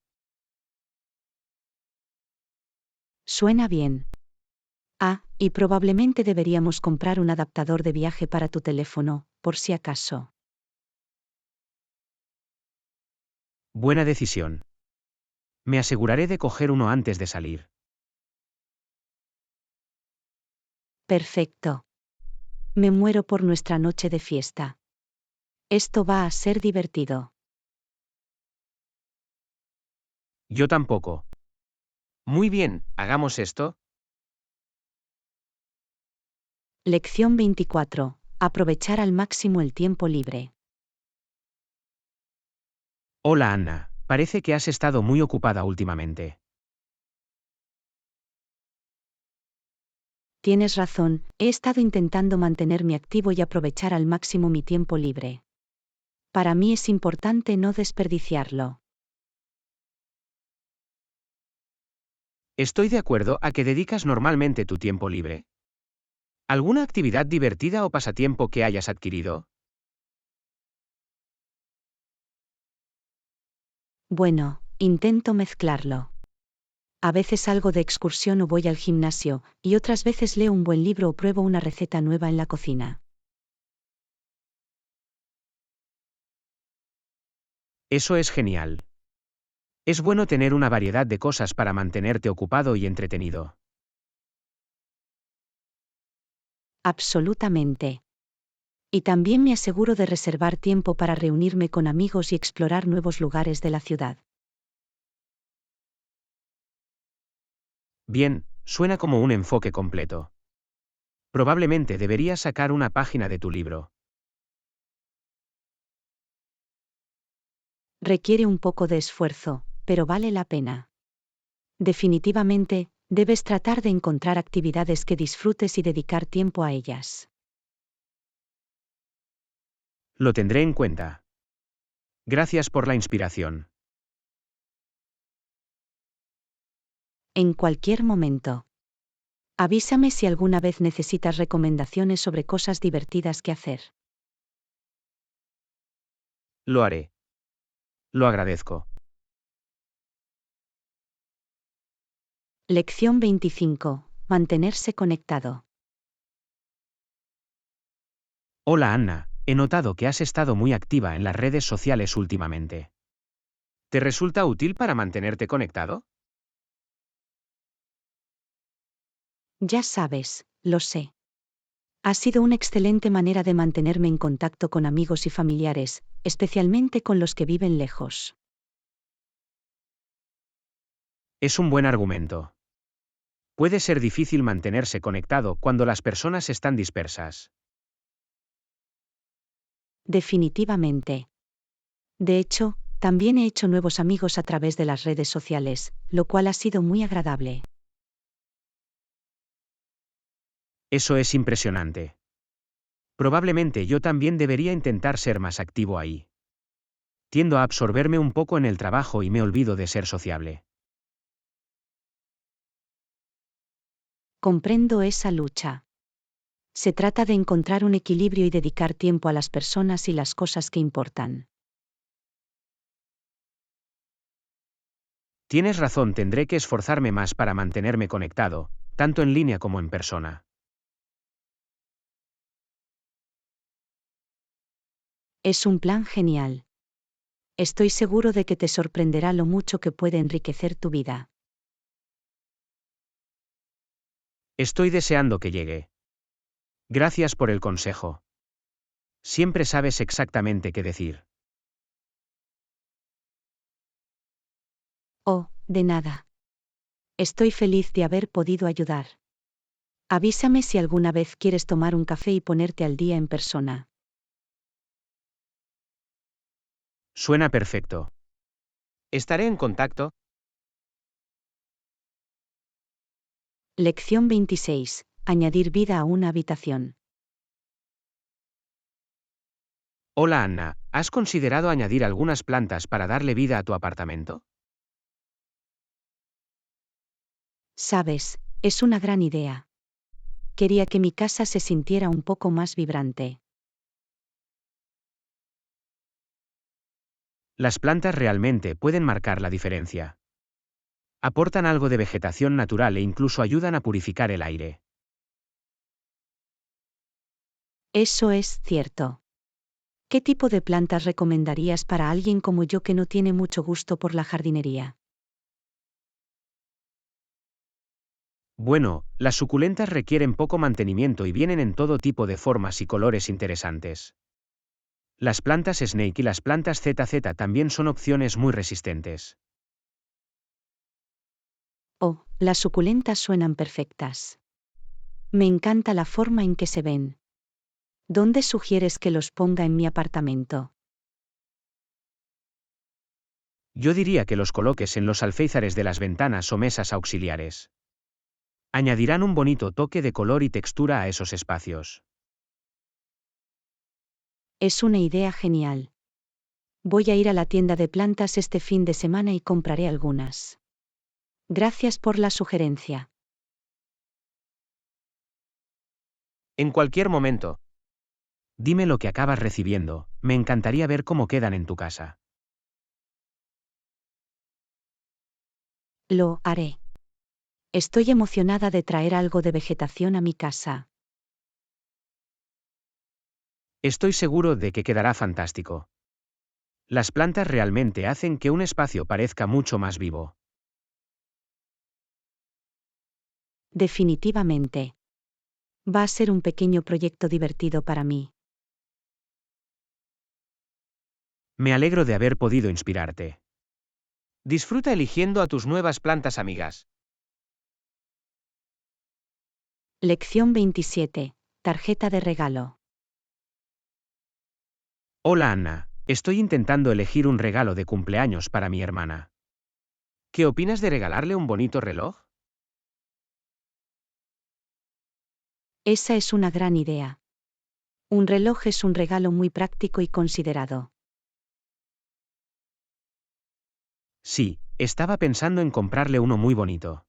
Speaker 1: Suena bien. Ah, y probablemente deberíamos comprar un adaptador de viaje para tu teléfono, por si acaso.
Speaker 2: Buena decisión. Me aseguraré de coger uno antes de salir.
Speaker 1: Perfecto. Me muero por nuestra noche de fiesta. Esto va a ser divertido.
Speaker 2: Yo tampoco. Muy bien, hagamos esto.
Speaker 1: Lección 24. Aprovechar al máximo el tiempo libre.
Speaker 2: Hola Anna, parece que has estado muy ocupada últimamente.
Speaker 1: Tienes razón, he estado intentando mantenerme activo y aprovechar al máximo mi tiempo libre. Para mí es importante no desperdiciarlo.
Speaker 2: Estoy de acuerdo a que dedicas normalmente tu tiempo libre. ¿Alguna actividad divertida o pasatiempo que hayas adquirido?
Speaker 1: Bueno, intento mezclarlo. A veces salgo de excursión o voy al gimnasio, y otras veces leo un buen libro o pruebo una receta nueva en la cocina.
Speaker 2: Eso es genial. Es bueno tener una variedad de cosas para mantenerte ocupado y entretenido.
Speaker 1: Absolutamente. Y también me aseguro de reservar tiempo para reunirme con amigos y explorar nuevos lugares de la ciudad.
Speaker 2: Bien, suena como un enfoque completo. Probablemente deberías sacar una página de tu libro.
Speaker 1: Requiere un poco de esfuerzo, pero vale la pena. Definitivamente, debes tratar de encontrar actividades que disfrutes y dedicar tiempo a ellas.
Speaker 2: Lo tendré en cuenta. Gracias por la inspiración.
Speaker 1: En cualquier momento. Avísame si alguna vez necesitas recomendaciones sobre cosas divertidas que hacer.
Speaker 2: Lo haré. Lo agradezco.
Speaker 1: Lección 25. Mantenerse conectado.
Speaker 2: Hola Anna, he notado que has estado muy activa en las redes sociales últimamente. ¿Te resulta útil para mantenerte conectado?
Speaker 1: Ya sabes, lo sé. Ha sido una excelente manera de mantenerme en contacto con amigos y familiares, especialmente con los que viven lejos.
Speaker 2: Es un buen argumento. Puede ser difícil mantenerse conectado cuando las personas están dispersas.
Speaker 1: Definitivamente. De hecho, también he hecho nuevos amigos a través de las redes sociales, lo cual ha sido muy agradable.
Speaker 2: Eso es impresionante. Probablemente yo también debería intentar ser más activo ahí. Tiendo a absorberme un poco en el trabajo y me olvido de ser sociable.
Speaker 1: Comprendo esa lucha. Se trata de encontrar un equilibrio y dedicar tiempo a las personas y las cosas que importan.
Speaker 2: Tienes razón, tendré que esforzarme más para mantenerme conectado, tanto en línea como en persona.
Speaker 1: Es un plan genial. Estoy seguro de que te sorprenderá lo mucho que puede enriquecer tu vida.
Speaker 2: Estoy deseando que llegue. Gracias por el consejo. Siempre sabes exactamente qué decir.
Speaker 1: Oh, de nada. Estoy feliz de haber podido ayudar. Avísame si alguna vez quieres tomar un café y ponerte al día en persona.
Speaker 2: Suena perfecto. Estaré en contacto.
Speaker 1: Lección 26. Añadir vida a una habitación.
Speaker 2: Hola Anna, ¿has considerado añadir algunas plantas para darle vida a tu apartamento?
Speaker 1: Sabes, es una gran idea. Quería que mi casa se sintiera un poco más vibrante.
Speaker 2: Las plantas realmente pueden marcar la diferencia. Aportan algo de vegetación natural e incluso ayudan a purificar el aire.
Speaker 1: Eso es cierto. ¿Qué tipo de plantas recomendarías para alguien como yo que no tiene mucho gusto por la jardinería?
Speaker 2: Bueno, las suculentas requieren poco mantenimiento y vienen en todo tipo de formas y colores interesantes. Las plantas Snake y las plantas ZZ también son opciones muy resistentes.
Speaker 1: Oh, las suculentas suenan perfectas. Me encanta la forma en que se ven. ¿Dónde sugieres que los ponga en mi apartamento?
Speaker 2: Yo diría que los coloques en los alféizares de las ventanas o mesas auxiliares. Añadirán un bonito toque de color y textura a esos espacios.
Speaker 1: Es una idea genial. Voy a ir a la tienda de plantas este fin de semana y compraré algunas. Gracias por la sugerencia.
Speaker 2: En cualquier momento. Dime lo que acabas recibiendo, me encantaría ver cómo quedan en tu casa.
Speaker 1: Lo haré. Estoy emocionada de traer algo de vegetación a mi casa.
Speaker 2: Estoy seguro de que quedará fantástico. Las plantas realmente hacen que un espacio parezca mucho más vivo.
Speaker 1: Definitivamente. Va a ser un pequeño proyecto divertido para mí.
Speaker 2: Me alegro de haber podido inspirarte. Disfruta eligiendo a tus nuevas plantas amigas.
Speaker 1: Lección 27. Tarjeta de regalo.
Speaker 2: Hola Anna, estoy intentando elegir un regalo de cumpleaños para mi hermana. ¿Qué opinas de regalarle un bonito reloj?
Speaker 1: Esa es una gran idea. Un reloj es un regalo muy práctico y considerado.
Speaker 2: Sí, estaba pensando en comprarle uno muy bonito.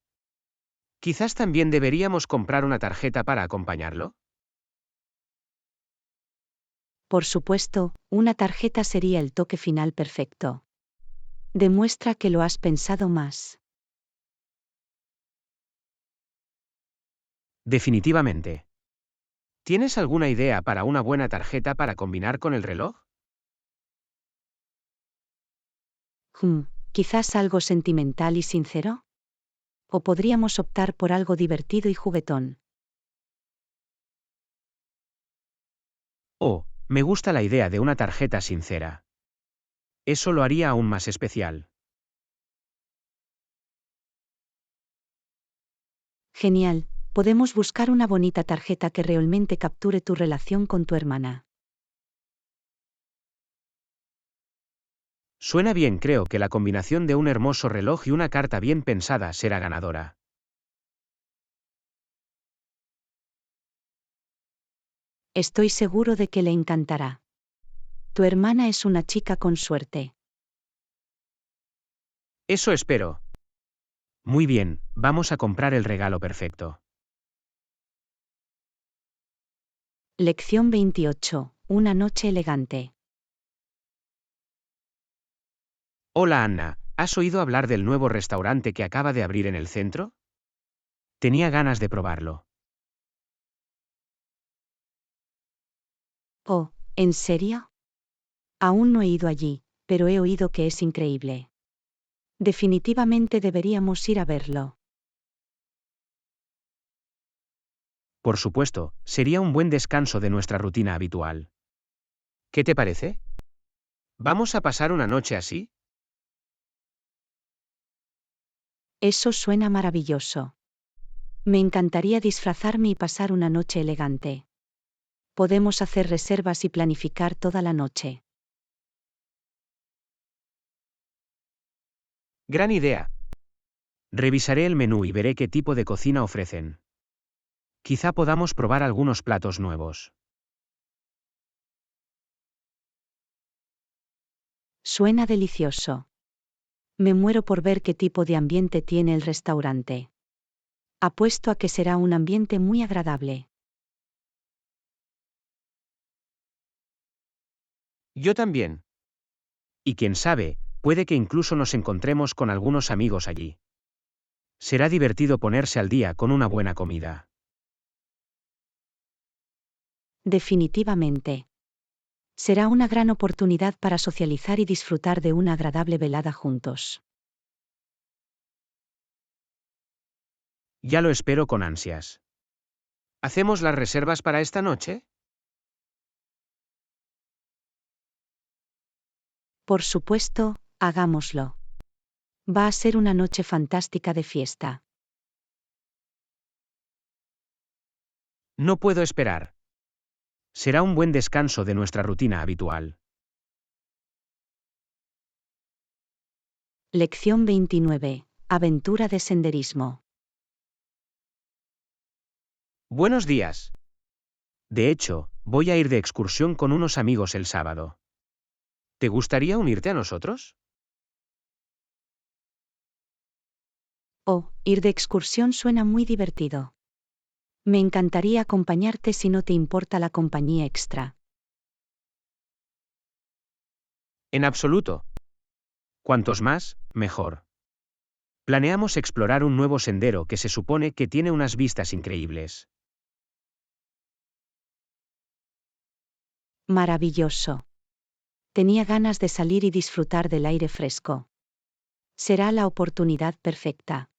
Speaker 2: Quizás también deberíamos comprar una tarjeta para acompañarlo.
Speaker 1: Por supuesto, una tarjeta sería el toque final perfecto. Demuestra que lo has pensado más.
Speaker 2: Definitivamente. ¿Tienes alguna idea para una buena tarjeta para combinar con el reloj?
Speaker 1: Quizás algo sentimental y sincero. O podríamos optar por algo divertido y juguetón.
Speaker 2: Oh, me gusta la idea de una tarjeta sincera. Eso lo haría aún más especial.
Speaker 1: Genial, podemos buscar una bonita tarjeta que realmente capture tu relación con tu hermana.
Speaker 2: Suena bien, creo que la combinación de un hermoso reloj y una carta bien pensada será ganadora.
Speaker 1: Estoy seguro de que le encantará. Tu hermana es una chica con suerte.
Speaker 2: Eso espero. Muy bien, vamos a comprar el regalo perfecto.
Speaker 1: Lección 28. Una noche elegante.
Speaker 2: Hola Anna, ¿has oído hablar del nuevo restaurante que acaba de abrir en el centro? Tenía ganas de probarlo.
Speaker 1: Oh, ¿en serio? Aún no he ido allí, pero he oído que es increíble. Definitivamente deberíamos ir a verlo.
Speaker 2: Por supuesto, sería un buen descanso de nuestra rutina habitual. ¿Qué te parece? ¿Vamos a pasar una noche así?
Speaker 1: Eso suena maravilloso. Me encantaría disfrazarme y pasar una noche elegante. Podemos hacer reservas y planificar toda la noche.
Speaker 2: Gran idea. Revisaré el menú y veré qué tipo de cocina ofrecen. Quizá podamos probar algunos platos nuevos.
Speaker 1: Suena delicioso. Me muero por ver qué tipo de ambiente tiene el restaurante. Apuesto a que será un ambiente muy agradable.
Speaker 2: Yo también. Y quién sabe, puede que incluso nos encontremos con algunos amigos allí. Será divertido ponerse al día con una buena comida.
Speaker 1: Definitivamente. Será una gran oportunidad para socializar y disfrutar de una agradable velada juntos.
Speaker 2: Ya lo espero con ansias. ¿Hacemos las reservas para esta noche?
Speaker 1: Por supuesto, hagámoslo. Va a ser una noche fantástica de fiesta.
Speaker 2: No puedo esperar. Será un buen descanso de nuestra rutina habitual.
Speaker 1: Lección 29. Aventura de senderismo.
Speaker 2: Buenos días. De hecho, voy a ir de excursión con unos amigos el sábado. ¿Te gustaría unirte a nosotros?
Speaker 1: Oh, ir de excursión suena muy divertido. Me encantaría acompañarte si no te importa la compañía extra.
Speaker 2: En absoluto. Cuantos más, mejor. Planeamos explorar un nuevo sendero que se supone que tiene unas vistas increíbles.
Speaker 1: Maravilloso. Tenía ganas de salir y disfrutar del aire fresco. Será la oportunidad perfecta.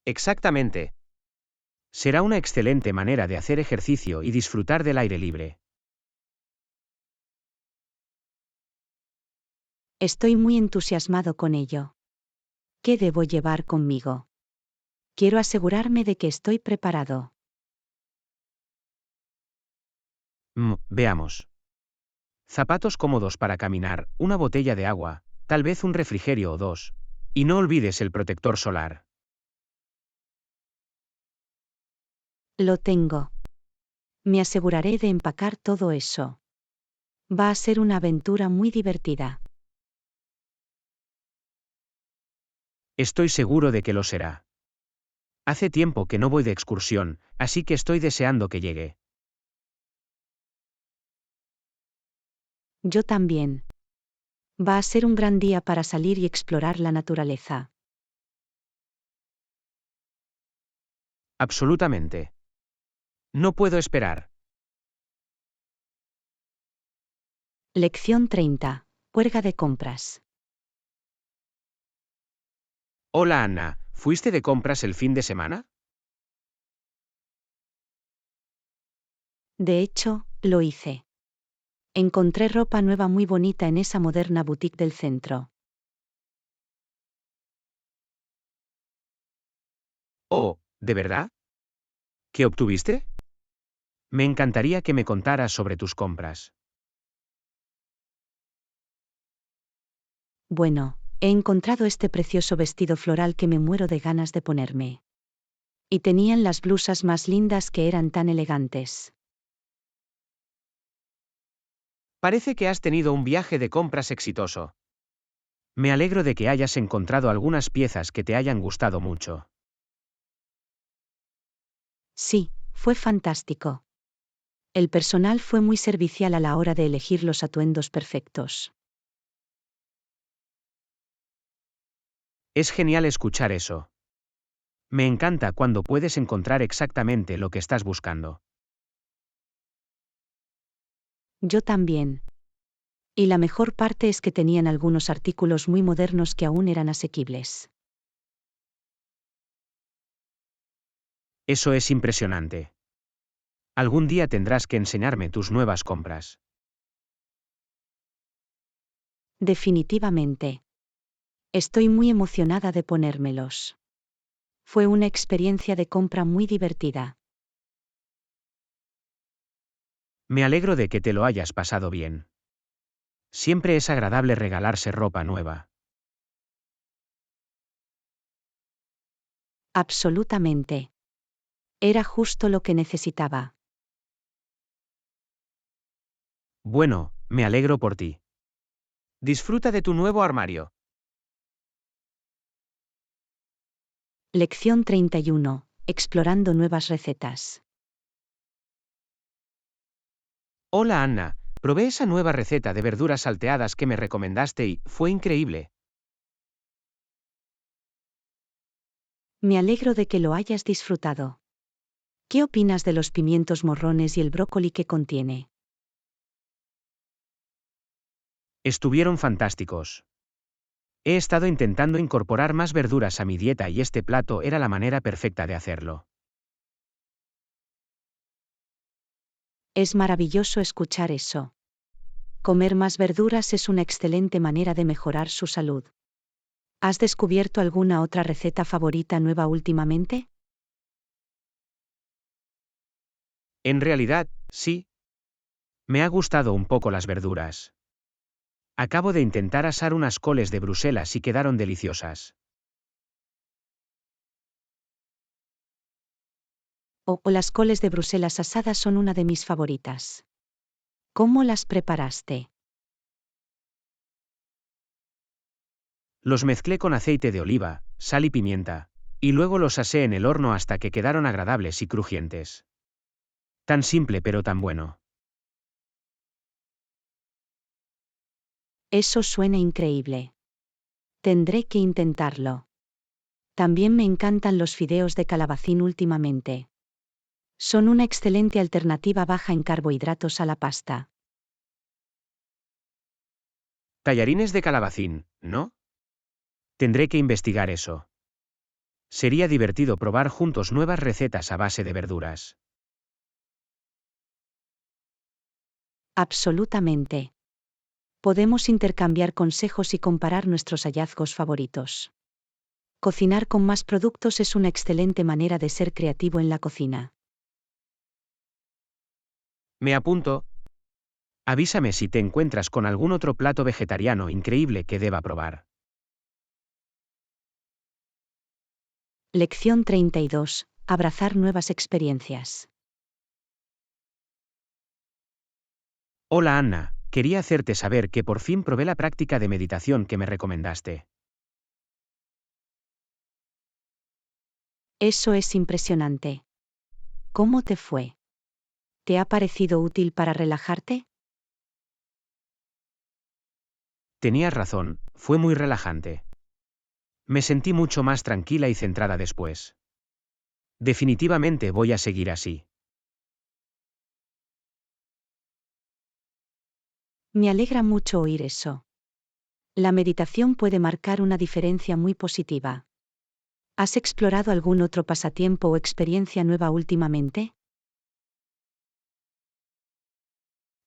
Speaker 2: Exactamente. Será una excelente manera de hacer ejercicio y disfrutar del aire libre.
Speaker 1: Estoy muy entusiasmado con ello. ¿Qué debo llevar conmigo? Quiero asegurarme de que estoy preparado.
Speaker 2: Veamos. Zapatos cómodos para caminar, una botella de agua, tal vez un refrigerio o dos. Y no olvides el protector solar.
Speaker 1: Lo tengo. Me aseguraré de empacar todo eso. Va a ser una aventura muy divertida.
Speaker 2: Estoy seguro de que lo será. Hace tiempo que no voy de excursión, así que estoy deseando que llegue.
Speaker 1: Yo también. Va a ser un gran día para salir y explorar la naturaleza.
Speaker 2: Absolutamente. No puedo esperar.
Speaker 1: Lección 30. Juerga de compras.
Speaker 2: Hola Anna, ¿fuiste de compras el fin de semana?
Speaker 1: De hecho, lo hice. Encontré ropa nueva muy bonita en esa moderna boutique del centro.
Speaker 2: Oh, ¿de verdad? ¿Qué obtuviste? Me encantaría que me contaras sobre tus compras.
Speaker 1: Bueno, he encontrado este precioso vestido floral que me muero de ganas de ponerme. Y tenían las blusas más lindas que eran tan elegantes.
Speaker 2: Parece que has tenido un viaje de compras exitoso. Me alegro de que hayas encontrado algunas piezas que te hayan gustado mucho.
Speaker 1: Sí, fue fantástico. El personal fue muy servicial a la hora de elegir los atuendos perfectos.
Speaker 2: Es genial escuchar eso. Me encanta cuando puedes encontrar exactamente lo que estás buscando.
Speaker 1: Yo también. Y la mejor parte es que tenían algunos artículos muy modernos que aún eran asequibles.
Speaker 2: Eso es impresionante. Algún día tendrás que enseñarme tus nuevas compras.
Speaker 1: Definitivamente. Estoy muy emocionada de ponérmelos. Fue una experiencia de compra muy divertida.
Speaker 2: Me alegro de que te lo hayas pasado bien. Siempre es agradable regalarse ropa nueva.
Speaker 1: Absolutamente. Era justo lo que necesitaba.
Speaker 2: Bueno, me alegro por ti. Disfruta de tu nuevo armario.
Speaker 1: Lección 31. Explorando nuevas recetas.
Speaker 2: Hola Anna, probé esa nueva receta de verduras salteadas que me recomendaste y fue increíble.
Speaker 1: Me alegro de que lo hayas disfrutado. ¿Qué opinas de los pimientos morrones y el brócoli que contiene?
Speaker 2: Estuvieron fantásticos. He estado intentando incorporar más verduras a mi dieta y este plato era la manera perfecta de hacerlo.
Speaker 1: Es maravilloso escuchar eso. Comer más verduras es una excelente manera de mejorar su salud. ¿Has descubierto alguna otra receta favorita nueva últimamente?
Speaker 2: En realidad, sí. Me ha gustado un poco las verduras. Acabo de intentar asar unas coles de Bruselas y quedaron deliciosas.
Speaker 1: O las coles de Bruselas asadas son una de mis favoritas. ¿Cómo las preparaste?
Speaker 2: Los mezclé con aceite de oliva, sal y pimienta, y luego los asé en el horno hasta que quedaron agradables y crujientes. Tan simple pero tan bueno.
Speaker 1: Eso suena increíble. Tendré que intentarlo. También me encantan los fideos de calabacín últimamente. Son una excelente alternativa baja en carbohidratos a la pasta.
Speaker 2: Tallarines de calabacín, ¿no? Tendré que investigar eso. Sería divertido probar juntos nuevas recetas a base de verduras.
Speaker 1: Absolutamente. Podemos intercambiar consejos y comparar nuestros hallazgos favoritos. Cocinar con más productos es una excelente manera de ser creativo en la cocina.
Speaker 2: Me apunto. Avísame si te encuentras con algún otro plato vegetariano increíble que deba probar.
Speaker 1: Lección 32. Abrazar nuevas experiencias.
Speaker 2: Hola Anna, quería hacerte saber que por fin probé la práctica de meditación que me recomendaste.
Speaker 1: Eso es impresionante. ¿Cómo te fue? ¿Te ha parecido útil para relajarte?
Speaker 2: Tenías razón, fue muy relajante. Me sentí mucho más tranquila y centrada después. Definitivamente voy a seguir así.
Speaker 1: Me alegra mucho oír eso. La meditación puede marcar una diferencia muy positiva. ¿Has explorado algún otro pasatiempo o experiencia nueva últimamente?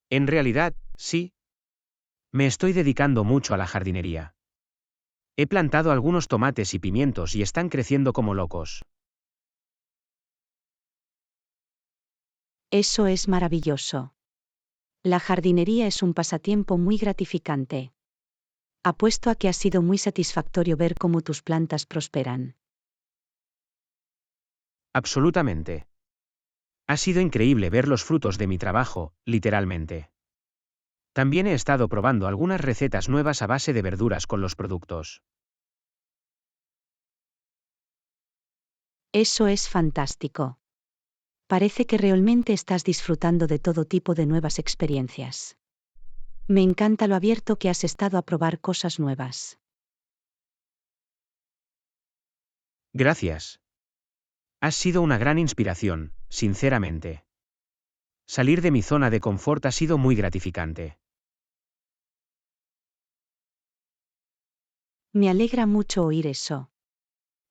Speaker 2: En realidad, sí. Me estoy dedicando mucho a la jardinería. He plantado algunos tomates y pimientos y están creciendo como locos.
Speaker 1: Eso es maravilloso. La jardinería es un pasatiempo muy gratificante. Apuesto a que ha sido muy satisfactorio ver cómo tus plantas prosperan.
Speaker 2: Absolutamente. Ha sido increíble ver los frutos de mi trabajo, literalmente. También he estado probando algunas recetas nuevas a base de verduras con los productos.
Speaker 1: Eso es fantástico. Parece que realmente estás disfrutando de todo tipo de nuevas experiencias. Me encanta lo abierto que has estado a probar cosas nuevas.
Speaker 2: Gracias. Has sido una gran inspiración, sinceramente. Salir de mi zona de confort ha sido muy gratificante.
Speaker 1: Me alegra mucho oír eso.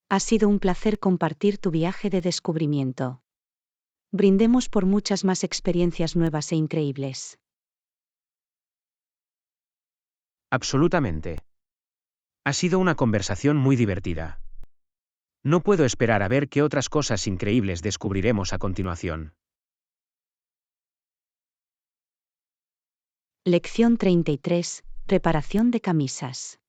Speaker 1: Ha sido un placer compartir tu viaje de descubrimiento. Brindemos por muchas más experiencias nuevas e increíbles.
Speaker 2: Absolutamente. Ha sido una conversación muy divertida. No puedo esperar a ver qué otras cosas increíbles descubriremos a continuación.
Speaker 1: Lección 33. Reparación de camisas.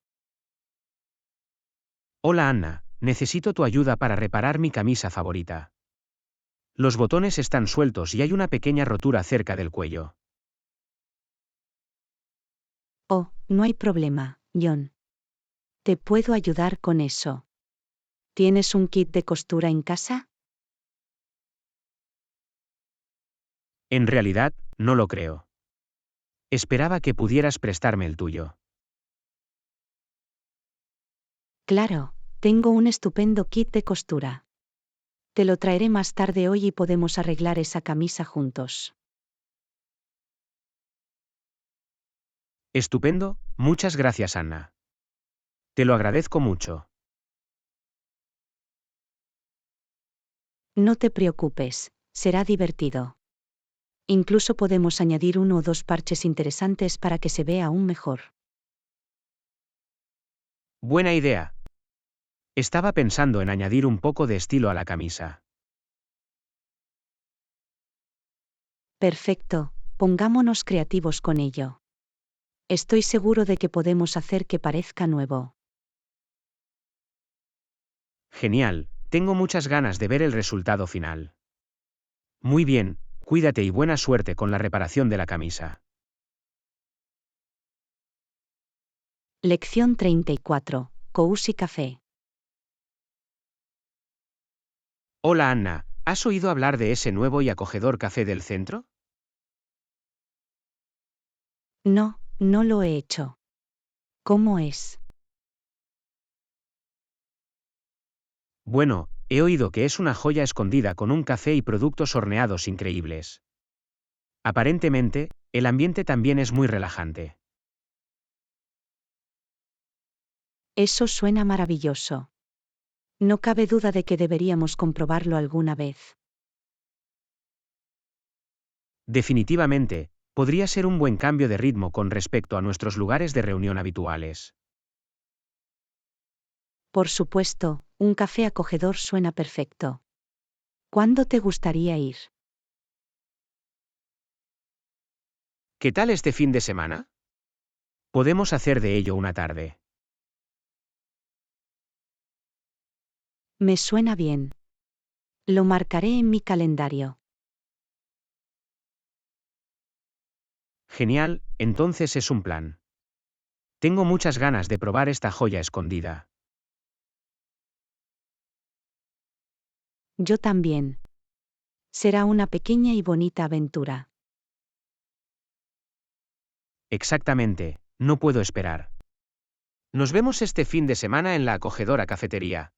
Speaker 2: Hola Anna, necesito tu ayuda para reparar mi camisa favorita. Los botones están sueltos y hay una pequeña rotura cerca del cuello.
Speaker 1: Oh, no hay problema, John. Te puedo ayudar con eso. ¿Tienes un kit de costura en casa?
Speaker 2: En realidad, no lo creo. Esperaba que pudieras prestarme el tuyo.
Speaker 1: Claro, tengo un estupendo kit de costura. Te lo traeré más tarde hoy y podemos arreglar esa camisa juntos.
Speaker 2: Estupendo, muchas gracias, Anna. Te lo agradezco mucho.
Speaker 1: No te preocupes, será divertido. Incluso podemos añadir uno o dos parches interesantes para que se vea aún mejor.
Speaker 2: Buena idea. Estaba pensando en añadir un poco de estilo a la camisa.
Speaker 1: Perfecto, pongámonos creativos con ello. Estoy seguro de que podemos hacer que parezca nuevo.
Speaker 2: Genial, tengo muchas ganas de ver el resultado final. Muy bien, cuídate y buena suerte con la reparación de la camisa.
Speaker 1: Lección 34. Cousy Café.
Speaker 2: Hola Anna, ¿has oído hablar de ese nuevo y acogedor café del centro?
Speaker 1: No, no lo he hecho. ¿Cómo es?
Speaker 2: Bueno, he oído que es una joya escondida con un café y productos horneados increíbles. Aparentemente, el ambiente también es muy relajante.
Speaker 1: Eso suena maravilloso. No cabe duda de que deberíamos comprobarlo alguna vez.
Speaker 2: Definitivamente, podría ser un buen cambio de ritmo con respecto a nuestros lugares de reunión habituales.
Speaker 1: Por supuesto, un café acogedor suena perfecto. ¿Cuándo te gustaría ir?
Speaker 2: ¿Qué tal este fin de semana? Podemos hacer de ello una tarde.
Speaker 1: Me suena bien. Lo marcaré en mi calendario.
Speaker 2: Genial, entonces es un plan. Tengo muchas ganas de probar esta joya escondida.
Speaker 1: Yo también. Será una pequeña y bonita aventura.
Speaker 2: Exactamente, no puedo esperar. Nos vemos este fin de semana en la acogedora cafetería.